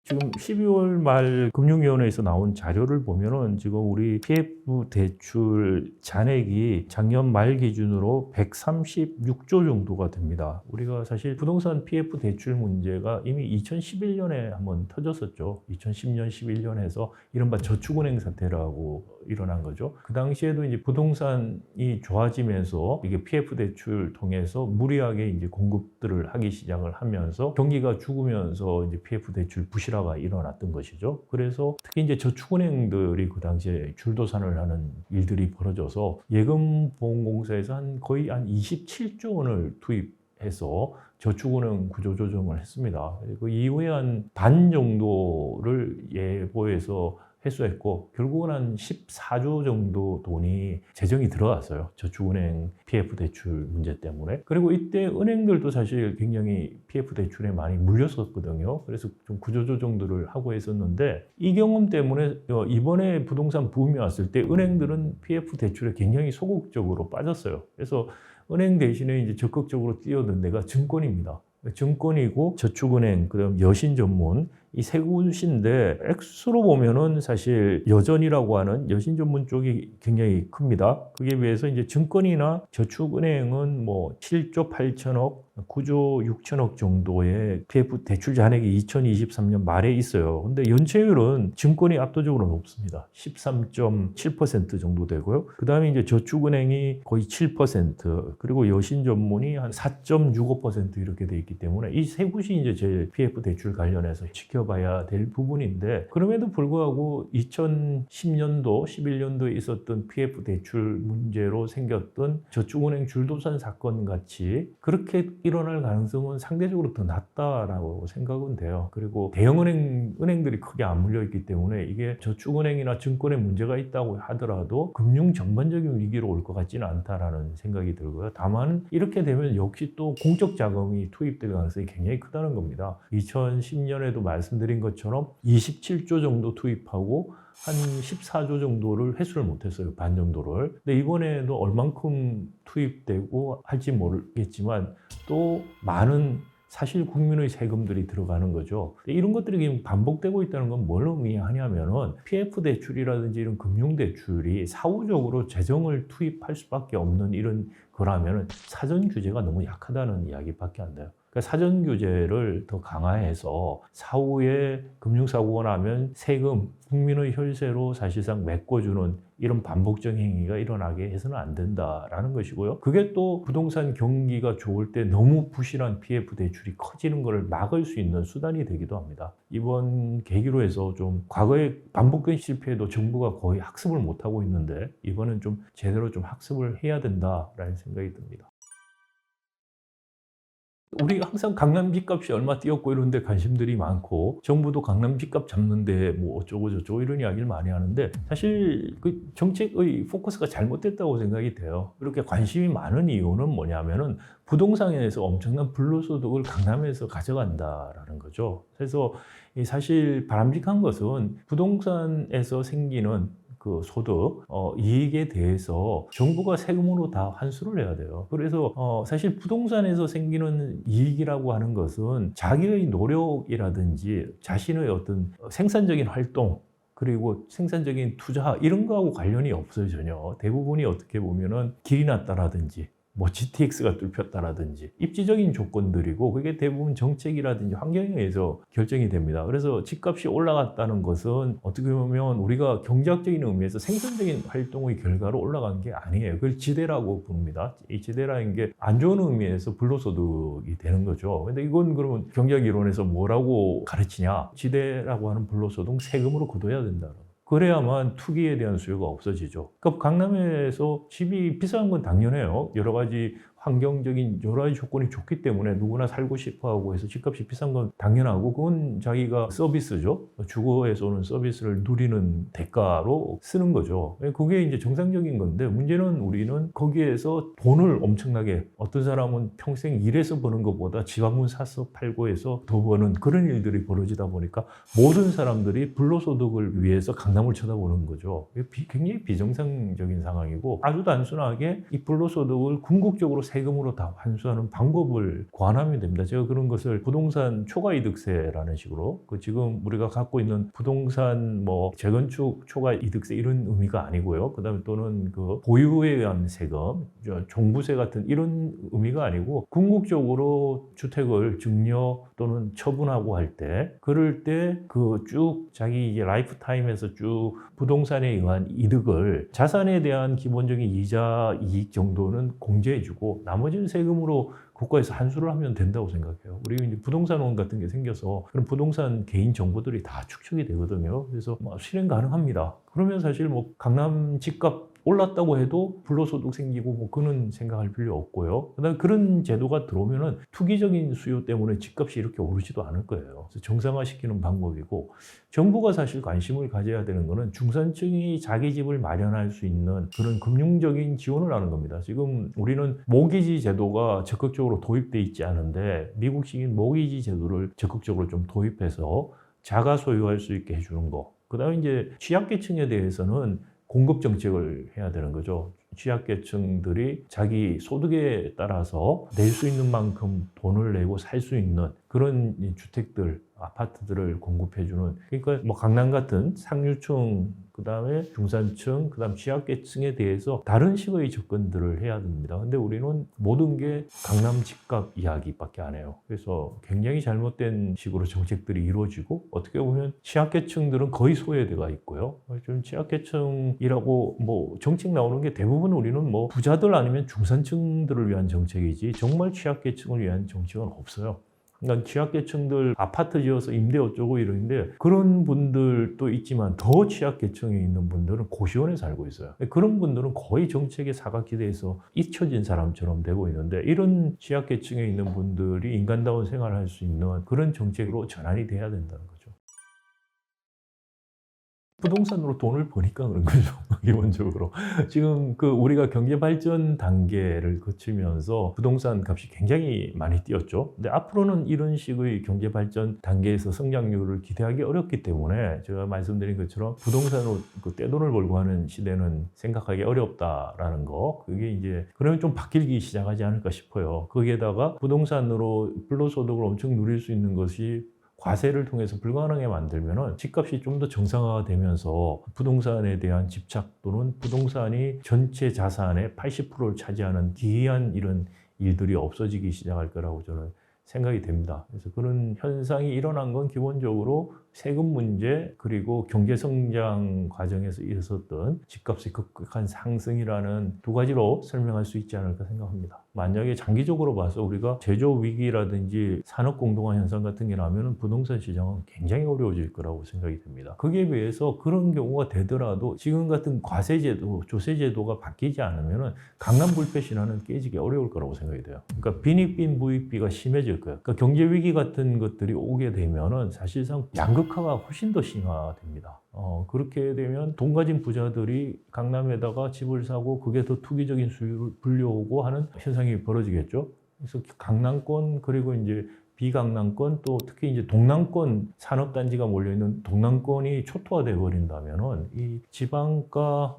지금 12월 말 금융위원회에서 나온 자료를 보면은 지금 우리 PF 대출 잔액이 작년 말 기준으로 136조 정도가 됩니다. 우리가 사실 부동산 PF 대출 문제가 이미 2011년에 한번 터졌었죠. 2010년, 11년에서 이른바 저축은행 사태라고 일어난 거죠. 그 당시에도 이제 부동산이 좋아지면서 이게 PF 대출 통해서 무리하게 이제 공급들을 하기 시작을 하면서 경기가 죽으면서 이제 PF 대출 부실화가 일어났던 것이죠. 그래서 특히 이제 저축은행들이 그 당시에 줄도산을 하는 일들이 벌어져서 예금보험공사에서 거의 한 27조 원을 투입해서 저축은행 구조조정을 했습니다. 그 이후에 한 반 정도를 예보해서 회수했고 결국은 한 14조 정도 돈이 재정이 들어갔어요. 저축은행 PF 대출 문제 때문에. 그리고 이때 은행들도 사실 굉장히 PF 대출에 많이 물렸었거든요. 그래서 좀 구조조정들을 하고 있었는데 이 경험 때문에 이번에 부동산 붐이 왔을 때 은행들은 PF 대출에 굉장히 소극적으로 빠졌어요. 그래서 은행 대신에 이제 적극적으로 뛰어든 데가 증권입니다. 증권이고 저축은행, 그다음 여신 전문 이 세 곳인데 액수로 보면은 사실 여전이라고 하는 여신 전문 쪽이 굉장히 큽니다. 그에 비해서 이제 증권이나 저축은행은 뭐 7조 8천억, 9조 6천억 정도의 PF 대출 잔액이 2023년 말에 있어요. 근데 연체율은 증권이 압도적으로 높습니다. 13.7% 정도 되고요. 그다음에 이제 저축은행이 거의 7%, 그리고 여신 전문이 한 4.65% 이렇게 돼 있기 때문에 이 세 곳이 이제 제 PF 대출 관련해서 지켜봐야 될 부분인데 그럼에도 불구하고 2010년도, 11년도에 있었던 PF 대출 문제로 생겼던 저축은행 줄도산 사건 같이 그렇게 일어날 가능성은 상대적으로 더 낮다라고 생각은 돼요. 그리고 은행들이 크게 안 물려 있기 때문에 이게 저축은행이나 증권에 문제가 있다고 하더라도 금융 전반적인 위기로 올 것 같지는 않다라는 생각이 들고요. 다만 이렇게 되면 역시 또 공적 자금이 투입될 가능성이 굉장히 크다는 겁니다. 2010년에도 말씀드린 것처럼 27조 정도 투입하고 한 14조 정도를 회수를 못했어요. 반 정도를. 근데 이번에도 얼만큼 투입되고 할지 모르겠지만 또 많은 사실 국민의 세금들이 들어가는 거죠. 이런 것들이 반복되고 있다는 건 뭘 의미하냐면은 PF 대출이라든지 이런 금융 대출이 사후적으로 재정을 투입할 수밖에 없는 이런 거라면은 사전 규제가 너무 약하다는 이야기밖에 안 돼요. 그러니까 사전 규제를 더 강화해서 사후에 금융사고가 나면 세금, 국민의 혈세로 사실상 메꿔주는 이런 반복적 행위가 일어나게 해서는 안 된다라는 것이고요. 그게 또 부동산 경기가 좋을 때 너무 부실한 PF 대출이 커지는 것을 막을 수 있는 수단이 되기도 합니다. 이번 계기로 해서 좀 과거에 반복된 실패에도 정부가 거의 학습을 못하고 있는데 이번엔 좀 제대로 좀 학습을 해야 된다라는 생각이 듭니다. 우리가 항상 강남 집값이 얼마 뛰었고 이런 데 관심들이 많고 정부도 강남 집값 잡는데 뭐 어쩌고 저쩌고 이런 이야기를 많이 하는데 사실 그 정책의 포커스가 잘못됐다고 생각이 돼요. 이렇게 관심이 많은 이유는 뭐냐면은 부동산에서 엄청난 불로소득을 강남에서 가져간다라는 거죠. 그래서 사실 바람직한 것은 부동산에서 생기는 그 소득, 이익에 대해서 정부가 세금으로 다 환수를 해야 돼요. 그래서 사실 부동산에서 생기는 이익이라고 하는 것은 자기의 노력이라든지 자신의 어떤 생산적인 활동 그리고 생산적인 투자 이런 거하고 관련이 없어요 전혀. 대부분이 어떻게 보면은 길이 났다라든지 뭐 GTX가 뚫혔다라든지 입지적인 조건들이고 그게 대부분 정책이라든지 환경에 의해서 결정이 됩니다. 그래서 집값이 올라갔다는 것은 어떻게 보면 우리가 경제학적인 의미에서 생산적인 활동의 결과로 올라간 게 아니에요. 그걸 지대라고 부릅니다. 이 지대라는 게 안 좋은 의미에서 불로소득이 되는 거죠. 근데 이건 그러면 경제학 이론에서 뭐라고 가르치냐? 지대라고 하는 불로소득 세금으로 거둬야 된다. 그래야만 투기에 대한 수요가 없어지죠. 그러니까 강남에서 집이 비싼 건 당연해요. 여러 가지 환경적인 여러 가지 조건이 좋기 때문에 누구나 살고 싶어 하고 해서 집값이 비싼 건 당연하고 그건 자기가 서비스죠. 주거에서 오는 서비스를 누리는 대가로 쓰는 거죠. 그게 이제 정상적인 건데 문제는 우리는 거기에서 돈을 엄청나게 어떤 사람은 평생 일해서 버는 것보다 집 한 번 사서 팔고 해서 더 버는 그런 일들이 벌어지다 보니까 모든 사람들이 불로소득을 위해서 강남을 쳐다보는 거죠. 굉장히 비정상적인 상황이고 아주 단순하게 이 불로소득을 궁극적으로 세금으로 다 환수하는 방법을 관하면 됩니다. 제가 그런 것을 부동산 초과이득세라는 식으로 지금 우리가 갖고 있는 부동산 뭐 재건축 초과이득세 이런 의미가 아니고요. 그다음에 또는 그 보유에 의한 세금, 종부세 같은 이런 의미가 아니고 궁극적으로 주택을 증여 또는 처분하고 할 때 그럴 때 그 쭉 자기 이제 라이프 타임에서 쭉 부동산에 의한 이득을 자산에 대한 기본적인 이자 이익 정도는 공제해주고 나머지는 세금으로 국가에서 환수를 하면 된다고 생각해요. 우리 이제 부동산원 같은 게 생겨서 그런 부동산 개인 정보들이 다 축적이 되거든요. 그래서 실행 가능합니다. 그러면 사실 뭐 강남 집값 올랐다고 해도 불로소득 생기고 뭐 그런 생각할 필요 없고요. 그다음에 그런 제도가 들어오면은 투기적인 수요 때문에 집값이 이렇게 오르지도 않을 거예요. 그래서 정상화시키는 방법이고 정부가 사실 관심을 가져야 되는 거는 중산층이 자기 집을 마련할 수 있는 그런 금융적인 지원을 하는 겁니다. 지금 우리는 모기지 제도가 적극적으로 도입돼 있지 않은데 미국식인 모기지 제도를 적극적으로 좀 도입해서 자가 소유할 수 있게 해주는 거. 그다음에 이제 취약계층에 대해서는 공급 정책을 해야 되는 거죠. 취약계층들이 자기 소득에 따라서 낼 수 있는 만큼 돈을 내고 살 수 있는 그런 주택들, 아파트들을 공급해주는 그러니까 뭐 강남 같은 상류층, 그다음에 중산층, 그다음 취약계층에 대해서 다른 식의 접근들을 해야 됩니다. 근데 우리는 모든 게 강남 집값 이야기밖에 안 해요. 그래서 굉장히 잘못된 식으로 정책들이 이루어지고 어떻게 보면 취약계층들은 거의 소외되어 있고요. 좀 취약계층이라고 뭐 정책 나오는 게 대부분 우리는 뭐 부자들 아니면 중산층들을 위한 정책이지 정말 취약계층을 위한 정책은 없어요. 그러니까 취약계층들 아파트 지어서 임대 어쩌고 이러는데 그런 분들도 있지만 더 취약계층에 있는 분들은 고시원에 살고 있어요. 그런 분들은 거의 정책의 사각지대에서 잊혀진 사람처럼 되고 있는데 이런 취약계층에 있는 분들이 인간다운 생활을 할 수 있는 그런 정책으로 전환이 돼야 된다는 거죠. 부동산으로 돈을 버니까 그런 거죠. 기본적으로. 지금 우리가 경제 발전 단계를 거치면서 부동산 값이 굉장히 많이 뛰었죠. 근데 앞으로는 이런 식의 경제 발전 단계에서 성장률을 기대하기 어렵기 때문에 제가 말씀드린 것처럼 부동산으로 떼돈을 벌고 하는 시대는 생각하기 어렵다라는 거. 그게 이제 그러면 좀 바뀌기 시작하지 않을까 싶어요. 거기에다가 부동산으로 불로소득을 엄청 누릴 수 있는 것이 과세를 통해서 불가능하게 만들면은 집값이 좀 더 정상화가 되면서 부동산에 대한 집착 또는 부동산이 전체 자산의 80%를 차지하는 기이한 이런 일들이 없어지기 시작할 거라고 저는 생각이 됩니다. 그래서 그런 현상이 일어난 건 기본적으로 세금 문제 그리고 경제 성장 과정에서 일어섰던 집값의 급격한 상승이라는 두 가지로 설명할 수 있지 않을까 생각합니다. 만약에 장기적으로 봐서 우리가 제조 위기라든지 산업 공동화 현상 같은 게 나면 부동산 시장은 굉장히 어려워질 거라고 생각이 됩니다. 거기에 비해서 그런 경우가 되더라도 지금 같은 과세제도, 조세제도가 바뀌지 않으면 강남 불패 신화는 깨지기 어려울 거라고 생각이 돼요. 그러니까 빈익빈 부익비가 심해질 거예요. 그러니까 경제 위기 같은 것들이 오게 되면은 사실상 양극화가 훨씬 더 심화됩니다. 그렇게 되면 돈 가진 부자들이 강남에다가 집을 사고 그게 더 투기적인 수요를 불려오고 하는 현상이 벌어지겠죠. 그래서 강남권 그리고 이제 비강남권 또 특히 이제 동남권 산업단지가 몰려있는 동남권이 초토화돼 버린다면은 이 지방과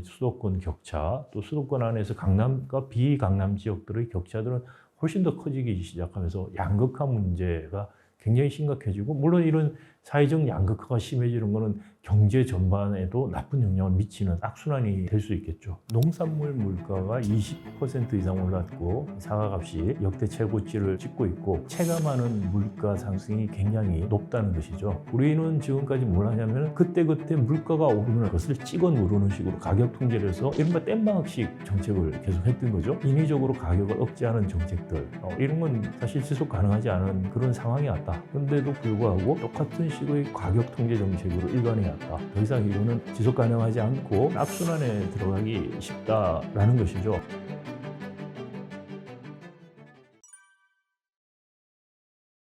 수도권 격차 또 수도권 안에서 강남과 비강남 지역들의 격차들은 훨씬 더 커지기 시작하면서 양극화 문제가 굉장히 심각해지고 물론 이런 사회적 양극화가 심해지는 것은 경제 전반에도 나쁜 영향을 미치는 악순환이 될 수 있겠죠. 농산물 물가가 20% 이상 올랐고 사과값이 역대 최고치를 찍고 있고 체감하는 물가 상승이 굉장히 높다는 것이죠. 우리는 지금까지 뭘 하냐면 그때그때 물가가 오르는 것을 찍어 누르는 식으로 가격 통제를 해서 이른바 땜방식 정책을 계속 했던 거죠. 인위적으로 가격을 억제하는 정책들 이런 건 사실 지속 가능하지 않은 그런 상황이 왔다. 그런데도 불구하고 똑같은 식의 가격 통제 정책으로 일관해야 더 이상 이거는 지속 가능하지 않고 악순환에 들어가기 쉽다라는 것이죠.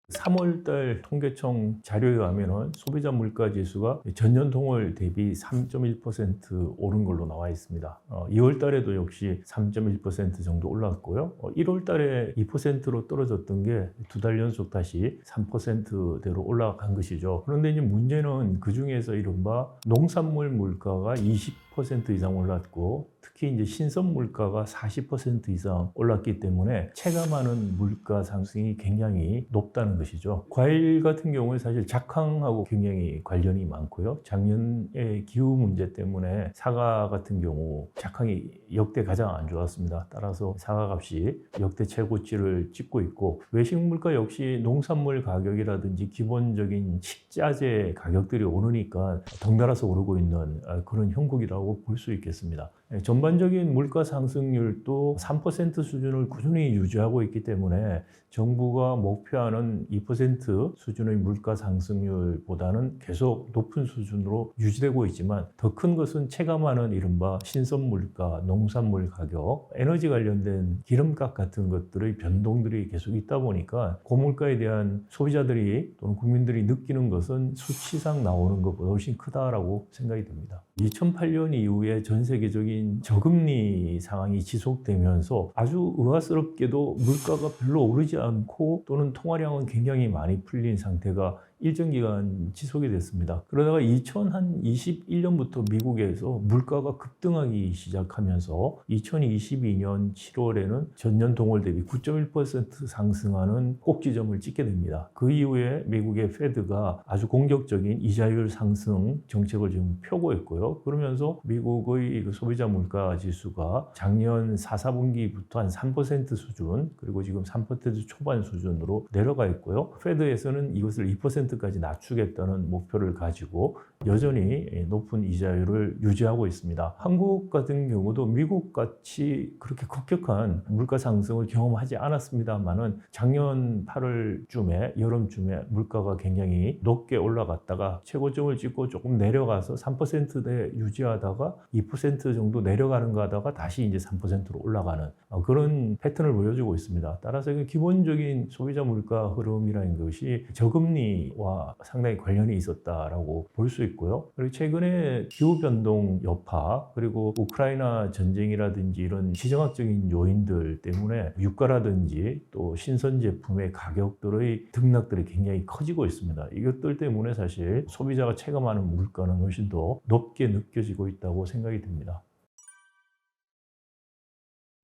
3월달 통계청 자료에 가면은 소비자 물가 지수가 전년 동월 대비 3.1% 오른 걸로 나와 있습니다. 2월달에도 역시 3.1% 정도 올랐고요. 1월달에 2%로 떨어졌던 게 두 달 연속 다시 3%대로 올라간 것이죠. 그런데 이제 문제는 그 중에서 이른바 농산물 물가가 20% 이상 올랐고 특히 이제 신선 물가가 40% 이상 올랐기 때문에 체감하는 물가 상승이 굉장히 높다는 것이죠. 과일 같은 경우에 사실 작황하고 굉장히 관련이 많고요. 작년에 기후 문제 때문에 사과 같은 경우 작황이 역대 가장 안 좋았습니다. 따라서 사과값이 역대 최고치를 찍고 있고 외식 물가 역시 농산물 가격이라든지 기본적인 식자재 가격들이 오르니까 덩달아서 오르고 있는 그런 형국이라고 볼 수 있겠습니다. 전반적인 물가 상승률도 3% 수준을 꾸준히 유지하고 있기 때문에 정부가 목표하는 2% 수준의 물가 상승률보다는 계속 높은 수준으로 유지되고 있지만 더 큰 것은 체감하는 이른바 신선 물가, 농산물 가격, 에너지 관련된 기름값 같은 것들의 변동들이 계속 있다 보니까 고물가에 대한 소비자들이 또는 국민들이 느끼는 것은 수치상 나오는 것보다 훨씬 크다라고 생각이 듭니다. 2008년 이후에 전 세계적인 저금리 상황이 지속되면서 아주 의아스럽게도 물가가 별로 오르지 않고 또는 통화량은 굉장히 많이 풀린 상태가 일정 기간 지속이 됐습니다. 그러다가 2021년부터 미국에서 물가가 급등하기 시작하면서 2022년 7월에는 전년 동월 대비 9.1% 상승하는 꼭지점을 찍게 됩니다. 그 이후에 미국의 페드가 아주 공격적인 이자율 상승 정책을 지금 펴고 있고요. 그러면서 미국의 소비자 물가 지수가 작년 4, 4분기부터 한 3% 수준 그리고 지금 3% 초반 수준으로 내려가 있고요. 페드에서는 이것을 2%까지 낮추겠다는 목표를 가지고 여전히 높은 이자율을 유지하고 있습니다. 한국 같은 경우도 미국같이 그렇게 급격한 물가 상승을 경험하지 않았습니다만은 작년 8월쯤에 여름쯤에 물가가 굉장히 높게 올라갔다가 최고점을 찍고 조금 내려가서 3%대 유지하다가 2% 정도 내려가는 거 하다가 다시 이제 3%로 올라가는 그런 패턴을 보여주고 있습니다. 따라서 기본적인 소비자 물가 흐름이라는 것이 저금리와 상당히 관련이 있었다라고 볼 수 있고요. 그리고 최근에 기후변동 여파, 그리고 우크라이나 전쟁이라든지 이런 지정학적인 요인들 때문에 유가라든지 또 신선 제품의 가격들의 등락들이 굉장히 커지고 있습니다. 이것들 때문에 사실 소비자가 체감하는 물가는 훨씬 더 높게 느껴지고 있다고 생각이 듭니다.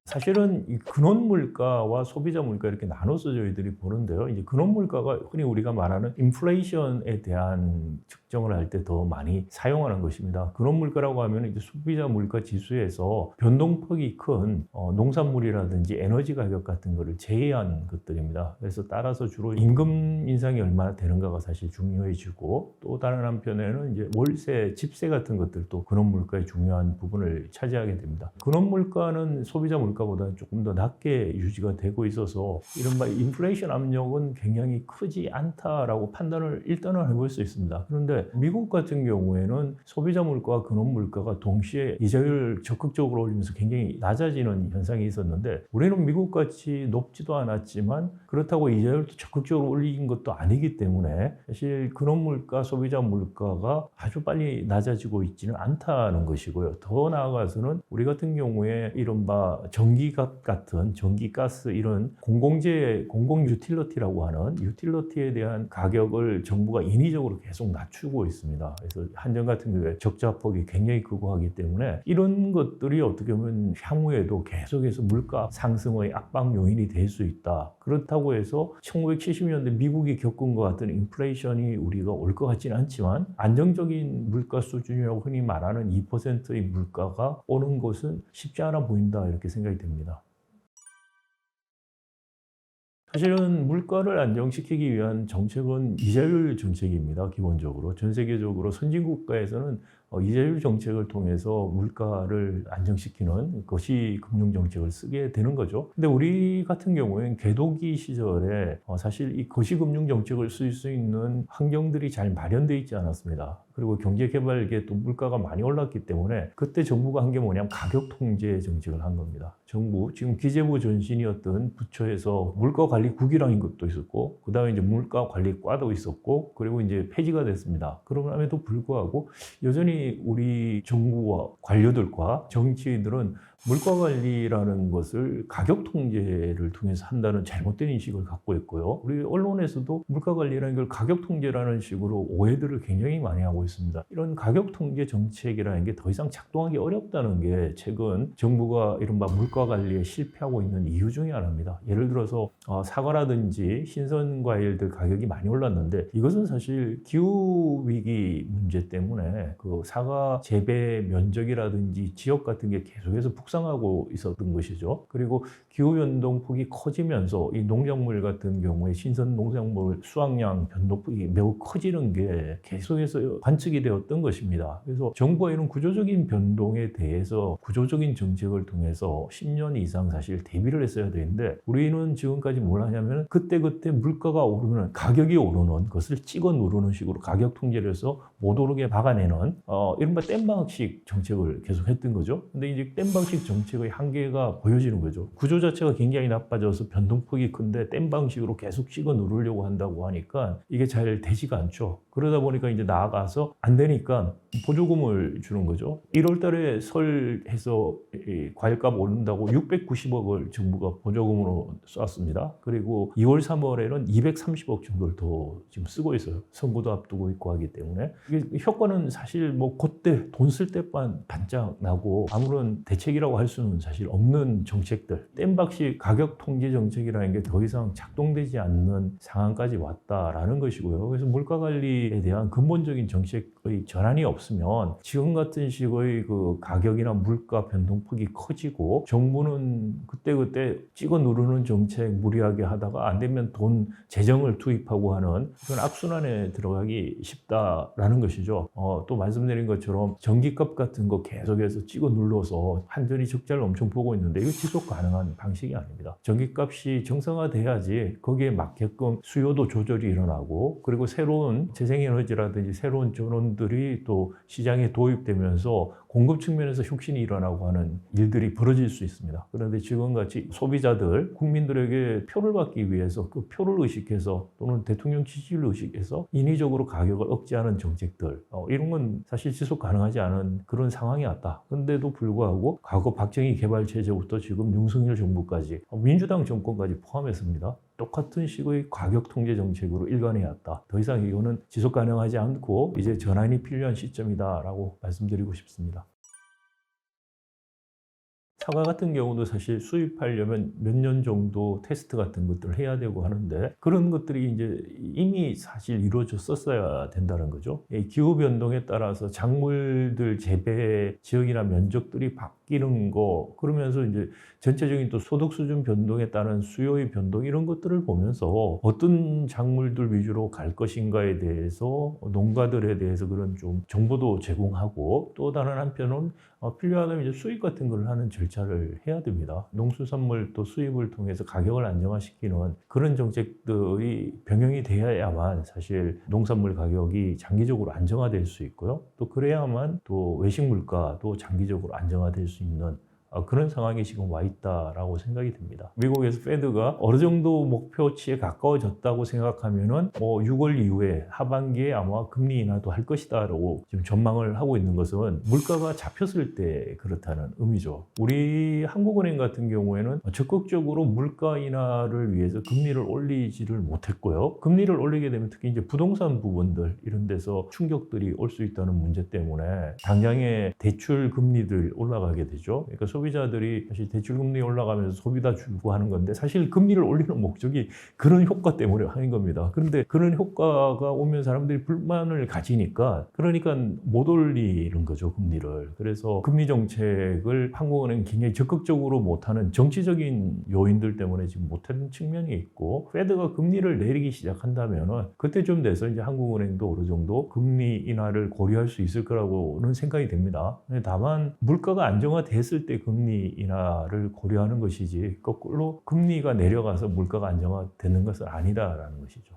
사실은 이 근원 물가와 소비자 물가 이렇게 나눠서 저희들이 보는데요. 이제 근원 물가가 흔히 우리가 말하는 인플레이션에 대한 측정을 할 때 더 많이 사용하는 것입니다. 근원 물가라고 하면 이제 소비자 물가 지수에서 변동폭이 큰 농산물이라든지 에너지 가격 같은 거를 제외한 것들입니다. 그래서 따라서 주로 임금 인상이 얼마나 되는가가 사실 중요해지고, 또 다른 한편에는 이제 월세, 집세 같은 것들도 근원 물가의 중요한 부분을 차지하게 됩니다. 근원 물가는 소비자 물가보다는 조금 더 낮게 유지가 되고 있어서 이른바 인플레이션 압력은 굉장히 크지 않다라고 판단을 일단은 해볼 수 있습니다. 그런데 미국 같은 경우에는 소비자 물가와 근원 물가가 동시에 이자율을 적극적으로 올리면서 굉장히 낮아지는 현상이 있었는데, 우리는 미국같이 높지도 않았지만 그렇다고 이자율도 적극적으로 올린 것도 아니기 때문에 사실 근원 물가, 소비자 물가가 아주 빨리 낮아지고 있지는 않다는 것이고요. 더 나아가서는 우리 같은 경우에 이른바 전기값 같은 전기가스 이런 공공재, 공공 유틸러티라고 하는 유틸러티에 대한 가격을 정부가 인위적으로 계속 낮추고 있습니다. 그래서 한전 같은 경우에 적자폭이 굉장히 크고 하기 때문에 이런 것들이 어떻게 보면 향후에도 계속해서 물가 상승의 압박 요인이 될 수 있다. 그렇다고 해서 1970년대 미국이 겪은 것 같은 인플레이션이 우리가 올 것 같지는 않지만 안정적인 물가 수준이라고 흔히 말하는 2%의 물가가 오는 것은 쉽지 않아 보인다, 이렇게 생각이 됩니다. 사실은 물가를 안정시키기 위한 정책은 이자율 정책입니다. 기본적으로 전 세계적으로 선진국가에서는 이자율 정책을 통해서 물가를 안정시키는 것이 금융 정책을 쓰게 되는 거죠. 근데 우리 같은 경우에는 개도기 시절에 사실 이 거시 금융 정책을 쓸 수 있는 환경들이 잘 마련되어 있지 않았습니다. 그리고 경제개발계에 또 물가가 많이 올랐기 때문에 그때 정부가 한 게 뭐냐면 가격 통제 정책을 한 겁니다. 정부, 지금 기재부 전신이었던 부처에서 물가관리국이라는 것도 있었고, 그 다음에 이제 물가관리과도 있었고, 그리고 이제 폐지가 됐습니다. 그럼에도 불구하고 여전히 우리 정부와 관료들과 정치인들은 물가 관리라는 것을 가격 통제를 통해서 한다는 잘못된 인식을 갖고 있고요. 우리 언론에서도 물가 관리라는 걸 가격 통제라는 식으로 오해들을 굉장히 많이 하고 있습니다. 이런 가격 통제 정책이라는 게 더 이상 작동하기 어렵다는 게 최근 정부가 이른바 물가 관리에 실패하고 있는 이유 중에 하나입니다. 예를 들어서 사과라든지 신선 과일들 가격이 많이 올랐는데, 이것은 사실 기후 위기 문제 때문에 그 사과 재배 면적이라든지 지역 같은 게 계속해서 북상하고 있었던 것이죠. 그리고 기후변동 폭이 커지면서 이 농작물 같은 경우에 신선 농작물 수확량 변동폭이 매우 커지는 게 계속해서 관측이 되었던 것입니다. 그래서 정부가 이런 구조적인 변동에 대해서 구조적인 정책을 통해서 10년 이상 사실 대비를 했어야 되는데, 우리는 지금까지 뭘 하냐면 그때그때 물가가 오르는, 가격이 오르는 것을 찍어 누르는 식으로 가격 통제를 해서 못 오르게 막아내는 이른바 땜방식 정책을 계속 했던 거죠. 근데 이제 땜방식 정책의 한계가 보여지는 거죠. 구조 자체가 굉장히 나빠져서 변동폭이 큰데 땜방식으로 계속 찍어 누르려고 한다고 하니까 이게 잘 되지가 않죠. 그러다 보니까 이제 나아가서 안 되니까 보조금을 주는 거죠. 1월 달에 설해서 과일값 오른다고 690억을 정부가 보조금으로 쐈습니다. 그리고 2월, 3월에는 230억 정도를 더 지금 쓰고 있어요. 선거도 앞두고 있고 하기 때문에. 이게 효과는 사실 뭐 그때 돈 쓸 때만 반짝 나고 아무런 대책이라고 할 수는 사실 없는 정책들, 땜박식 가격 통제 정책이라는 게 더 이상 작동되지 않는 상황까지 왔다라는 것이고요. 그래서 물가 관리에 대한 근본적인 정책의 전환이 없으면 지금 같은 식의 그 가격이나 물가 변동폭이 커지고 정부는 그때그때 찍어 누르는 정책 무리하게 하다가 안 되면 돈 재정을 투입하고 하는 그런 악순환에 들어가기 쉽다라는 것이죠. 또 말씀드린 것처럼 전기값 같은 거 계속해서 찍어 눌러서 여전히 적자를 엄청 보고 있는데 이거 지속 가능한 방식이 아닙니다. 전기값이 정상화돼야지 거기에 맞게끔 수요도 조절이 일어나고 그리고 새로운 재생에너지라든지 새로운 전원들이 또 시장에 도입되면서 공급 측면에서 혁신이 일어나고 하는 일들이 벌어질 수 있습니다. 그런데 지금같이 소비자들, 국민들에게 표를 받기 위해서 그 표를 의식해서 또는 대통령 지지를 의식해서 인위적으로 가격을 억제하는 정책들 이런 건 사실 지속 가능하지 않은 그런 상황이 왔다. 그런데도 불구하고 과거 박정희 개발 체제부터 지금 윤석열 정부까지 민주당 정권까지 포함했습니다. 똑같은 식의 가격 통제 정책으로 일관해왔다. 더 이상 이거는 지속 가능하지 않고 이제 전환이 필요한 시점이다라고 말씀드리고 싶습니다. 사과 같은 경우도 사실 수입하려면 몇 년 정도 테스트 같은 것들을 해야 되고 하는데 그런 것들이 이제 이미 사실 이루어졌었어야 된다는 거죠. 기후 변동에 따라서 작물들 재배 지역이나 면적들이 바뀌는 거 그러면서 이제 전체적인 또 소득 수준 변동에 따른 수요의 변동 이런 것들을 보면서 어떤 작물들 위주로 갈 것인가에 대해서 농가들에 대해서 그런 좀 정보도 제공하고 또 다른 한편은 필요하다면 이제 수입 같은 걸 하는 절차를 해야 됩니다. 농수산물 또 수입을 통해서 가격을 안정화시키는 그런 정책들이 병행이 되어야만 사실 농산물 가격이 장기적으로 안정화될 수 있고요. 또 그래야만 또 외식 물가도 장기적으로 안정화될 수 있는 그런 상황이 지금 와 있다라고 생각이 듭니다. 미국에서 페드가 어느 정도 목표치에 가까워졌다고 생각하면은 6월 이후에 하반기에 아마 금리 인하도 할 것이다라고 지금 전망을 하고 있는 것은 물가가 잡혔을 때 그렇다는 의미죠. 우리 한국은행 같은 경우에는 적극적으로 물가 인하를 위해서 금리를 올리지를 못했고요. 금리를 올리게 되면 특히 이제 부동산 부분들 이런 데서 충격들이 올 수 있다는 문제 때문에 당장의 대출 금리들 올라가게 되죠. 그러니까 소비자들이 사실 대출금리 올라가면서 소비다 주고 하는 건데 사실 금리를 올리는 목적이 그런 효과 때문에 하는 겁니다. 그런데 그런 효과가 오면 사람들이 불만을 가지니까 그러니까 못 올리는 거죠, 금리를. 그래서 금리 정책을 한국은행 굉장히 적극적으로 못하는 정치적인 요인들 때문에 지금 못하는 측면이 있고 페드가 금리를 내리기 시작한다면 그때쯤 돼서 이제 한국은행도 어느 정도 금리 인하를 고려할 수 있을 거라고는 생각이 됩니다. 다만 물가가 안정화됐을 때 금리 인하를 고려하는 것이지 거꾸로 금리가 내려가서 물가가 안정화되는 것은 아니다라는 것이죠.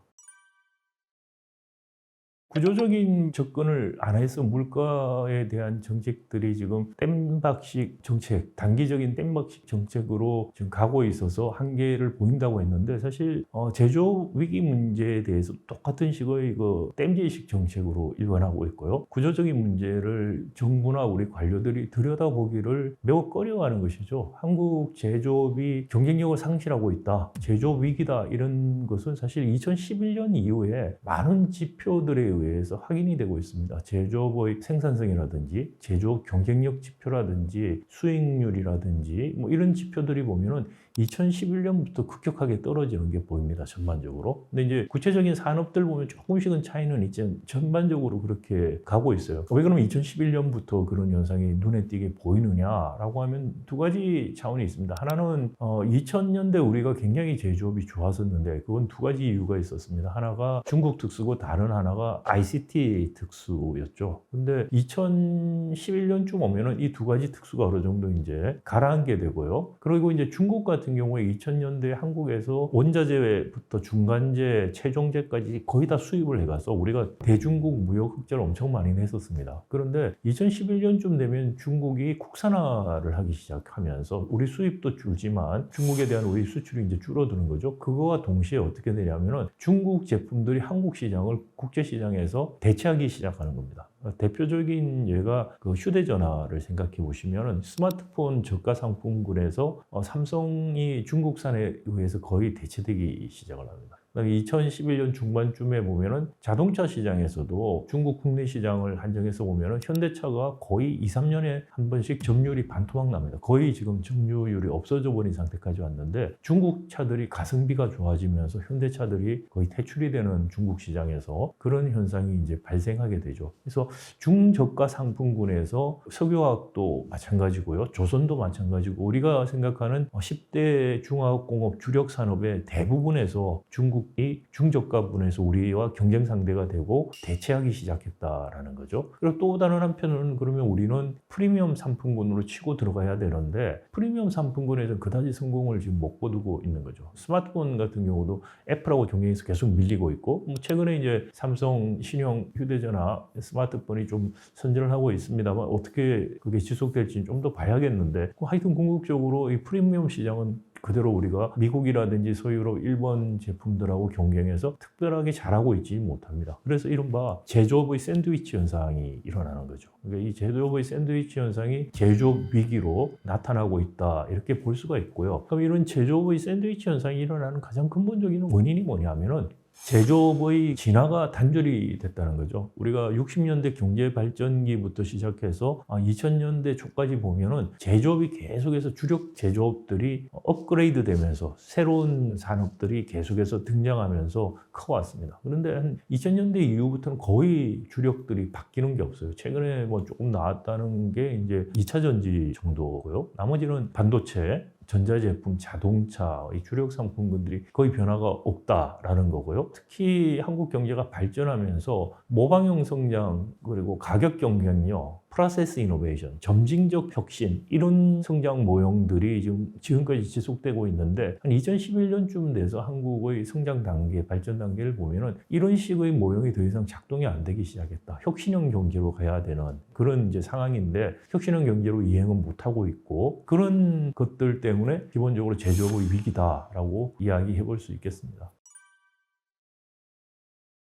구조적인 접근을 안 해서 물가에 대한 정책들이 지금 땜박식 정책, 단기적인 땜박식 정책으로 지금 가고 있어서 한계를 보인다고 했는데 사실 제조업 위기 문제에 대해서 똑같은 식의 그 땜질식 정책으로 일관하고 있고요. 구조적인 문제를 정부나 우리 관료들이 들여다보기를 매우 꺼려하는 것이죠. 한국 제조업이 경쟁력을 상실하고 있다, 제조업 위기다 이런 것은 사실 2011년 이후에 많은 지표들에 의해서 확인이 되고 있습니다. 제조업의 생산성이라든지 제조업 경쟁력 지표라든지 수익률이라든지 뭐 이런 지표들이 보면은 2011년부터 급격하게 떨어지는 게 보입니다. 전반적으로. 근데 이제 구체적인 산업들 보면 조금씩은 차이는 있지만 전반적으로 그렇게 가고 있어요. 왜 그러면 2011년부터 그런 현상이 눈에 띄게 보이느냐라고 하면 두 가지 차원이 있습니다. 하나는 2000년대 우리가 굉장히 제조업이 좋았었는데 그건 두 가지 이유가 있었습니다. 하나가 중국 특수고 다른 하나가 ICT 특수였죠. 근데 2011년쯤 오면은 이 두 가지 특수가 어느 정도 이제 가라앉게 되고요. 그리고 이제 중국 같은 경우에 2000년대 한국에서 원자재부터 중간재, 최종재까지 거의 다 수입을 해가서 우리가 대중국 무역 흑자를 엄청 많이 냈었습니다. 그런데 2011년쯤 되면 중국이 국산화를 하기 시작하면서 우리 수입도 줄지만 중국에 대한 우리 수출이 이제 줄어드는 거죠. 그거와 동시에 어떻게 되냐면은 중국 제품들이 한국 시장을 국제 시장에서 대체하기 시작하는 겁니다. 대표적인 예가 그 휴대전화를 생각해 보시면 스마트폰 저가 상품군에서 삼성이 중국산에 의해서 거의 대체되기 시작을 합니다. 2011년 중반쯤에 보면은 자동차 시장에서도 중국 국내 시장을 한정해서 보면은 현대차가 거의 2, 3년에 한 번씩 점유율이 반토막 납니다. 거의 지금 점유율이 없어져 버린 상태까지 왔는데 중국 차들이 가성비가 좋아지면서 현대차들이 거의 퇴출이 되는 중국 시장에서 그런 현상이 이제 발생하게 되죠. 그래서 중저가 상품군에서 석유화학도 마찬가지고요. 조선도 마찬가지고 우리가 생각하는 10대 중화학공업 주력 산업의 대부분에서 중국 한국이 중저가 분에서 우리와 경쟁 상대가 되고 대체하기 시작했다라는 거죠. 그리고 또 다른 한편으로는 그러면 우리는 프리미엄 상품군으로 치고 들어가야 되는데 프리미엄 상품군에서 그다지 성공을 지금 못 거두고 있는 거죠. 스마트폰 같은 경우도 애플하고 경쟁에서 계속 밀리고 있고 최근에 이제 삼성 신형 휴대전화 스마트폰이 좀 선전을 하고 있습니다만 어떻게 그게 지속될지는 좀 더 봐야겠는데 하여튼 궁극적으로 이 프리미엄 시장은 그대로 우리가 미국이라든지 소유로 일본 제품들하고 경쟁해서 특별하게 잘하고 있지 못합니다. 그래서 이른바 제조업의 샌드위치 현상이 일어나는 거죠. 그러니까 이 제조업의 샌드위치 현상이 제조업 위기로 나타나고 있다 이렇게 볼 수가 있고요. 그럼 이런 제조업의 샌드위치 현상이 일어나는 가장 근본적인 원인이 뭐냐면은 제조업의 진화가 단절이 됐다는 거죠. 우리가 60년대 경제 발전기부터 시작해서 2000년대 초까지 보면은 제조업이 계속해서 주력 제조업들이 업그레이드 되면서 새로운 산업들이 계속해서 등장하면서 커왔습니다. 그런데 한 2000년대 이후부터는 거의 주력들이 바뀌는 게 없어요. 최근에 뭐 조금 나왔다는 게 이제 2차 전지 정도고요. 나머지는 반도체, 전자제품, 자동차, 이 주력 상품군들이 거의 변화가 없다라는 거고요. 특히 한국 경제가 발전하면서 모방형 성장 그리고 가격 경쟁력, 프로세스 이노베이션, 점진적 혁신 이런 성장 모형들이 지금까지 지속되고 있는데 한 2011년쯤 돼서 한국의 성장 단계, 발전 단계를 보면은 이런 식의 모형이 더 이상 작동이 안 되기 시작했다. 혁신형 경제로 가야 되는 그런 이제 상황인데 혁신형 경제로 이행은 못 하고 있고 그런 것들 때문에 기본적으로 제조업의 위기다라고 이야기해 볼 수 있겠습니다.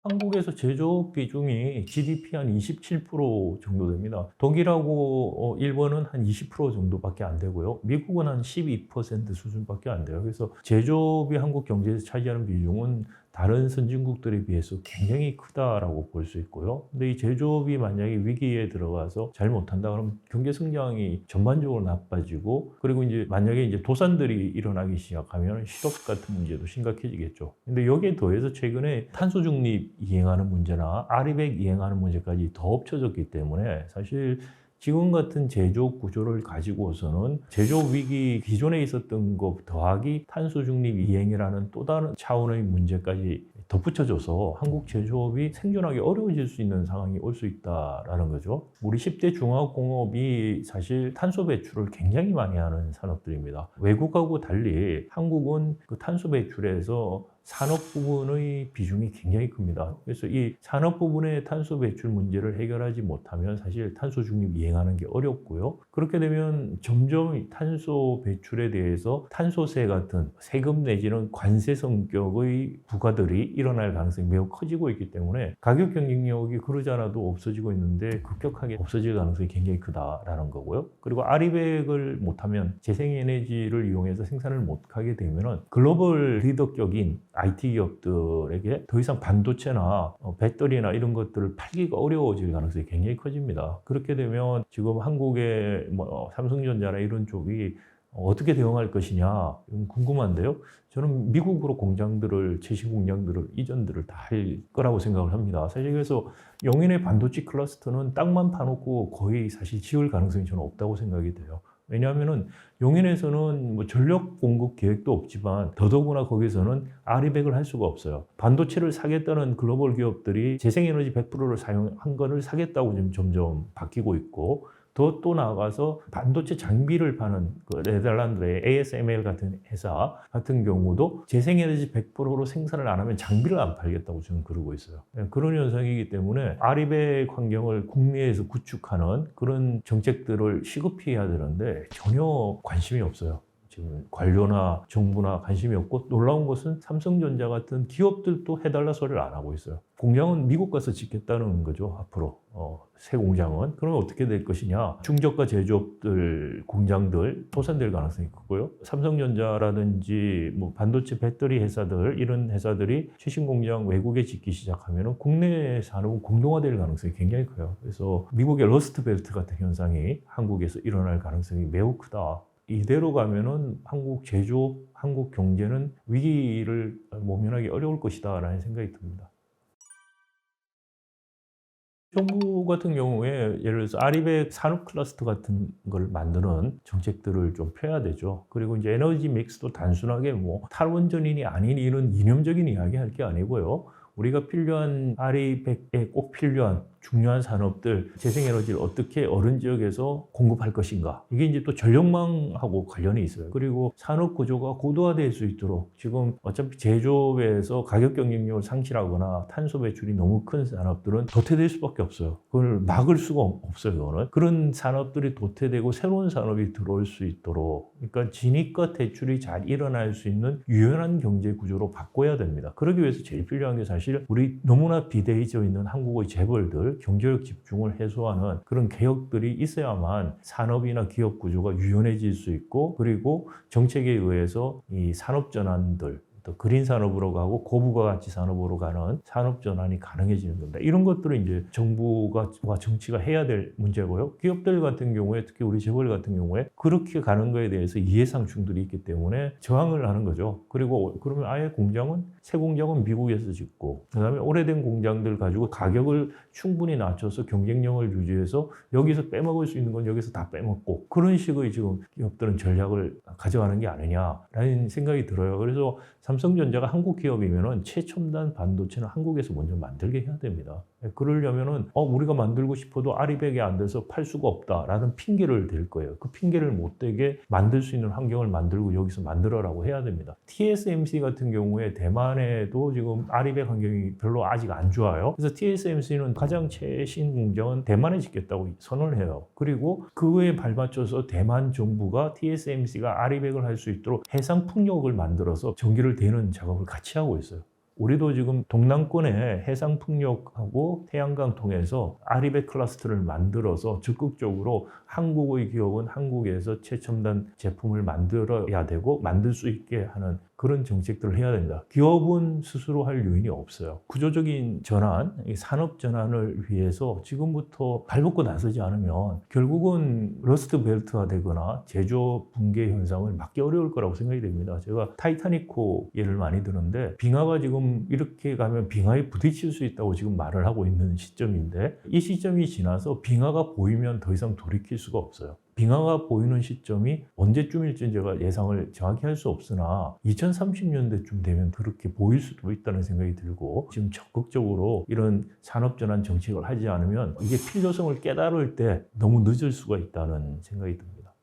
한국에서 제조업 비중이 GDP 한 27% 정도 됩니다. 독일하고 일본은 한 20% 정도밖에 안 되고요. 미국은 한 12% 수준밖에 안 돼요. 그래서 제조업이 한국 경제에서 차지하는 비중은 다른 선진국들에 비해서 굉장히 크다라고 볼 수 있고요. 근데 이 제조업이 만약에 위기에 들어가서 잘못한다 그러면 경제 성장이 전반적으로 나빠지고 그리고 이제 만약에 이제 도산들이 일어나기 시작하면 실업 같은 문제도 심각해지겠죠. 근데 여기에 더해서 최근에 탄소 중립 이행하는 문제나 아리백 이행하는 문제까지 더 겹쳐졌기 때문에 사실 지금 같은 제조업 구조를 가지고서는 제조업 위기 기존에 있었던 것 더하기 탄소 중립 이행이라는 또 다른 차원의 문제까지 덧붙여져서 한국 제조업이 생존하기 어려워질 수 있는 상황이 올 수 있다라는 거죠. 우리 10대 중화공업이 사실 탄소 배출을 굉장히 많이 하는 산업들입니다. 외국하고 달리 한국은 그 탄소 배출에서 산업 부분의 비중이 굉장히 큽니다. 그래서 이 산업 부분의 탄소 배출 문제를 해결하지 못하면 사실 탄소 중립 이행하는 게 어렵고요. 그렇게 되면 점점 탄소 배출에 대해서 탄소세 같은 세금 내지는 관세 성격의 부과들이 일어날 가능성이 매우 커지고 있기 때문에 가격 경쟁력이 그러지 않아도 없어지고 있는데 급격하게 없어질 가능성이 굉장히 크다라는 거고요. 그리고 아리백을 못하면 재생에너지를 이용해서 생산을 못하게 되면 글로벌 리더격인 IT 기업들에게 더 이상 반도체나 배터리나 이런 것들을 팔기가 어려워질 가능성이 굉장히 커집니다. 그렇게 되면 지금 한국의 뭐 삼성전자나 이런 쪽이 어떻게 대응할 것이냐 궁금한데요. 저는 미국으로 공장들을 최신 공장들을 이전들을 다 할 거라고 생각을 합니다. 사실 그래서 용인의 반도체 클러스터는 땅만 파놓고 거의 사실 지을 가능성이 저는 없다고 생각이 돼요. 왜냐하면은 용인에서는 뭐 전력 공급 계획도 없지만 더더구나 거기서는 아리백을 할 수가 없어요. 반도체를 사겠다는 글로벌 기업들이 재생에너지 100%를 사용한 거를 사겠다고 지금 점점 바뀌고 있고 또 나아가서 반도체 장비를 파는 그 네덜란드의 ASML 같은 회사 같은 경우도 재생에너지 100%로 생산을 안 하면 장비를 안 팔겠다고 지금 그러고 있어요. 그런 현상이기 때문에 아리백 환경을 국내에서 구축하는 그런 정책들을 시급히 해야 되는데 전혀 관심이 없어요. 지금 관료나 정부나 관심이 없고 놀라운 것은 삼성전자 같은 기업들도 해달라 소리를 안 하고 있어요. 공장은 미국 가서 짓겠다는 거죠, 앞으로. 새 공장은. 그러면 어떻게 될 것이냐. 중저가 제조업들, 공장들 도산될 가능성이 크고요. 삼성전자라든지 뭐 반도체 배터리 회사들, 이런 회사들이 최신 공장 외국에 짓기 시작하면 국내 산업은 공동화될 가능성이 굉장히 커요. 그래서 미국의 러스트 벨트 같은 현상이 한국에서 일어날 가능성이 매우 크다. 이대로 가면은 한국 제조업, 한국 경제는 위기를 모면하기 어려울 것이다라는 생각이 듭니다. 정부 같은 경우에 예를 들어서 아리백 산업 클러스터 같은 걸 만드는 정책들을 좀 펴야 되죠. 그리고 이제 에너지 믹스도 단순하게 뭐 탈원전이니 아니니 이런 이념적인 이야기 할 게 아니고요. 우리가 필요한 아리백에 꼭 필요한 중요한 산업들, 재생에너지를 어떻게 어른 지역에서 공급할 것인가. 이게 이제 또 전력망하고 관련이 있어요. 그리고 산업 구조가 고도화될 수 있도록 지금 어차피 제조업에서 가격 경쟁력을 상실하거나 탄소 배출이 너무 큰 산업들은 도태될 수밖에 없어요. 그걸 막을 수가 없어요. 그거는. 그런 산업들이 도태되고 새로운 산업이 들어올 수 있도록 그러니까 진입과 대출이 잘 일어날 수 있는 유연한 경제 구조로 바꿔야 됩니다. 그러기 위해서 제일 필요한 게 사실 우리 너무나 비대해져 있는 한국의 재벌들 경제력 집중을 해소하는 그런 개혁들이 있어야만 산업이나 기업 구조가 유연해질 수 있고 그리고 정책에 의해서 이 산업 전환들 또 그린 산업으로 가고 고부가 가치 산업으로 가는 산업 전환이 가능해지는 겁니다. 이런 것들은 이제 정부가 정치가 해야 될 문제고요. 기업들 같은 경우에 특히 우리 재벌 같은 경우에 그렇게 가는 거에 대해서 이해상충들이 있기 때문에 저항을 하는 거죠. 그리고 그러면 아예 새 공장은 미국에서 짓고 그다음에 오래된 공장들 가지고 가격을 충분히 낮춰서 경쟁력을 유지해서 여기서 빼먹을 수 있는 건 여기서 다 빼먹고 그런 식의 지금 기업들은 전략을 가져가는 게 아니냐라는 생각이 들어요. 그래서 삼성전자가 한국 기업이면은 최첨단 반도체는 한국에서 먼저 만들게 해야 됩니다. 그러려면은 우리가 만들고 싶어도 아리백이 안 돼서 팔 수가 없다라는 핑계를 댈 거예요. 그 핑계를 못 대게 만들 수 있는 환경을 만들고 여기서 만들어라고 해야 됩니다. TSMC 같은 경우에 대만에도 지금 아리백 환경이 별로 아직 안 좋아요. 그래서 TSMC는 가장 최신 공장은 대만에 짓겠다고 선언을 해요. 그리고 그에 발맞춰서 대만 정부가 TSMC가 아리백을 할 수 있도록 해상 풍력을 만들어서 전기를 대는 작업을 같이 하고 있어요. 우리도 지금 동남권에 해상 풍력하고 태양광 통해서 아리백 클러스터를 만들어서 적극적으로 한국의 기업은 한국에서 최첨단 제품을 만들어야 되고 만들 수 있게 하는 그런 정책들을 해야 된다. 기업은 스스로 할 요인이 없어요. 구조적인 전환, 산업 전환을 위해서 지금부터 발벗고 나서지 않으면 결국은 러스트 벨트가 되거나 제조 붕괴 현상을 막기 어려울 거라고 생각이 됩니다. 제가 타이타닉호 예를 많이 드는데 빙하가 지금 이렇게 가면 빙하에 부딪힐 수 있다고 지금 말을 하고 있는 시점인데 이 시점이 지나서 빙하가 보이면 더 이상 돌이킬 수가 없어요. 빙하가 보이는 시점이 언제쯤일지 제가 예상을 정확히 할 수 없으나 2030년대쯤 되면 그렇게 보일 수도 있다는 생각이 들고 지금 적극적으로 이런 산업전환 정책을 하지 않으면 이게 필요성을 깨달을 때 너무 늦을 수가 있다는 생각이 듭니다.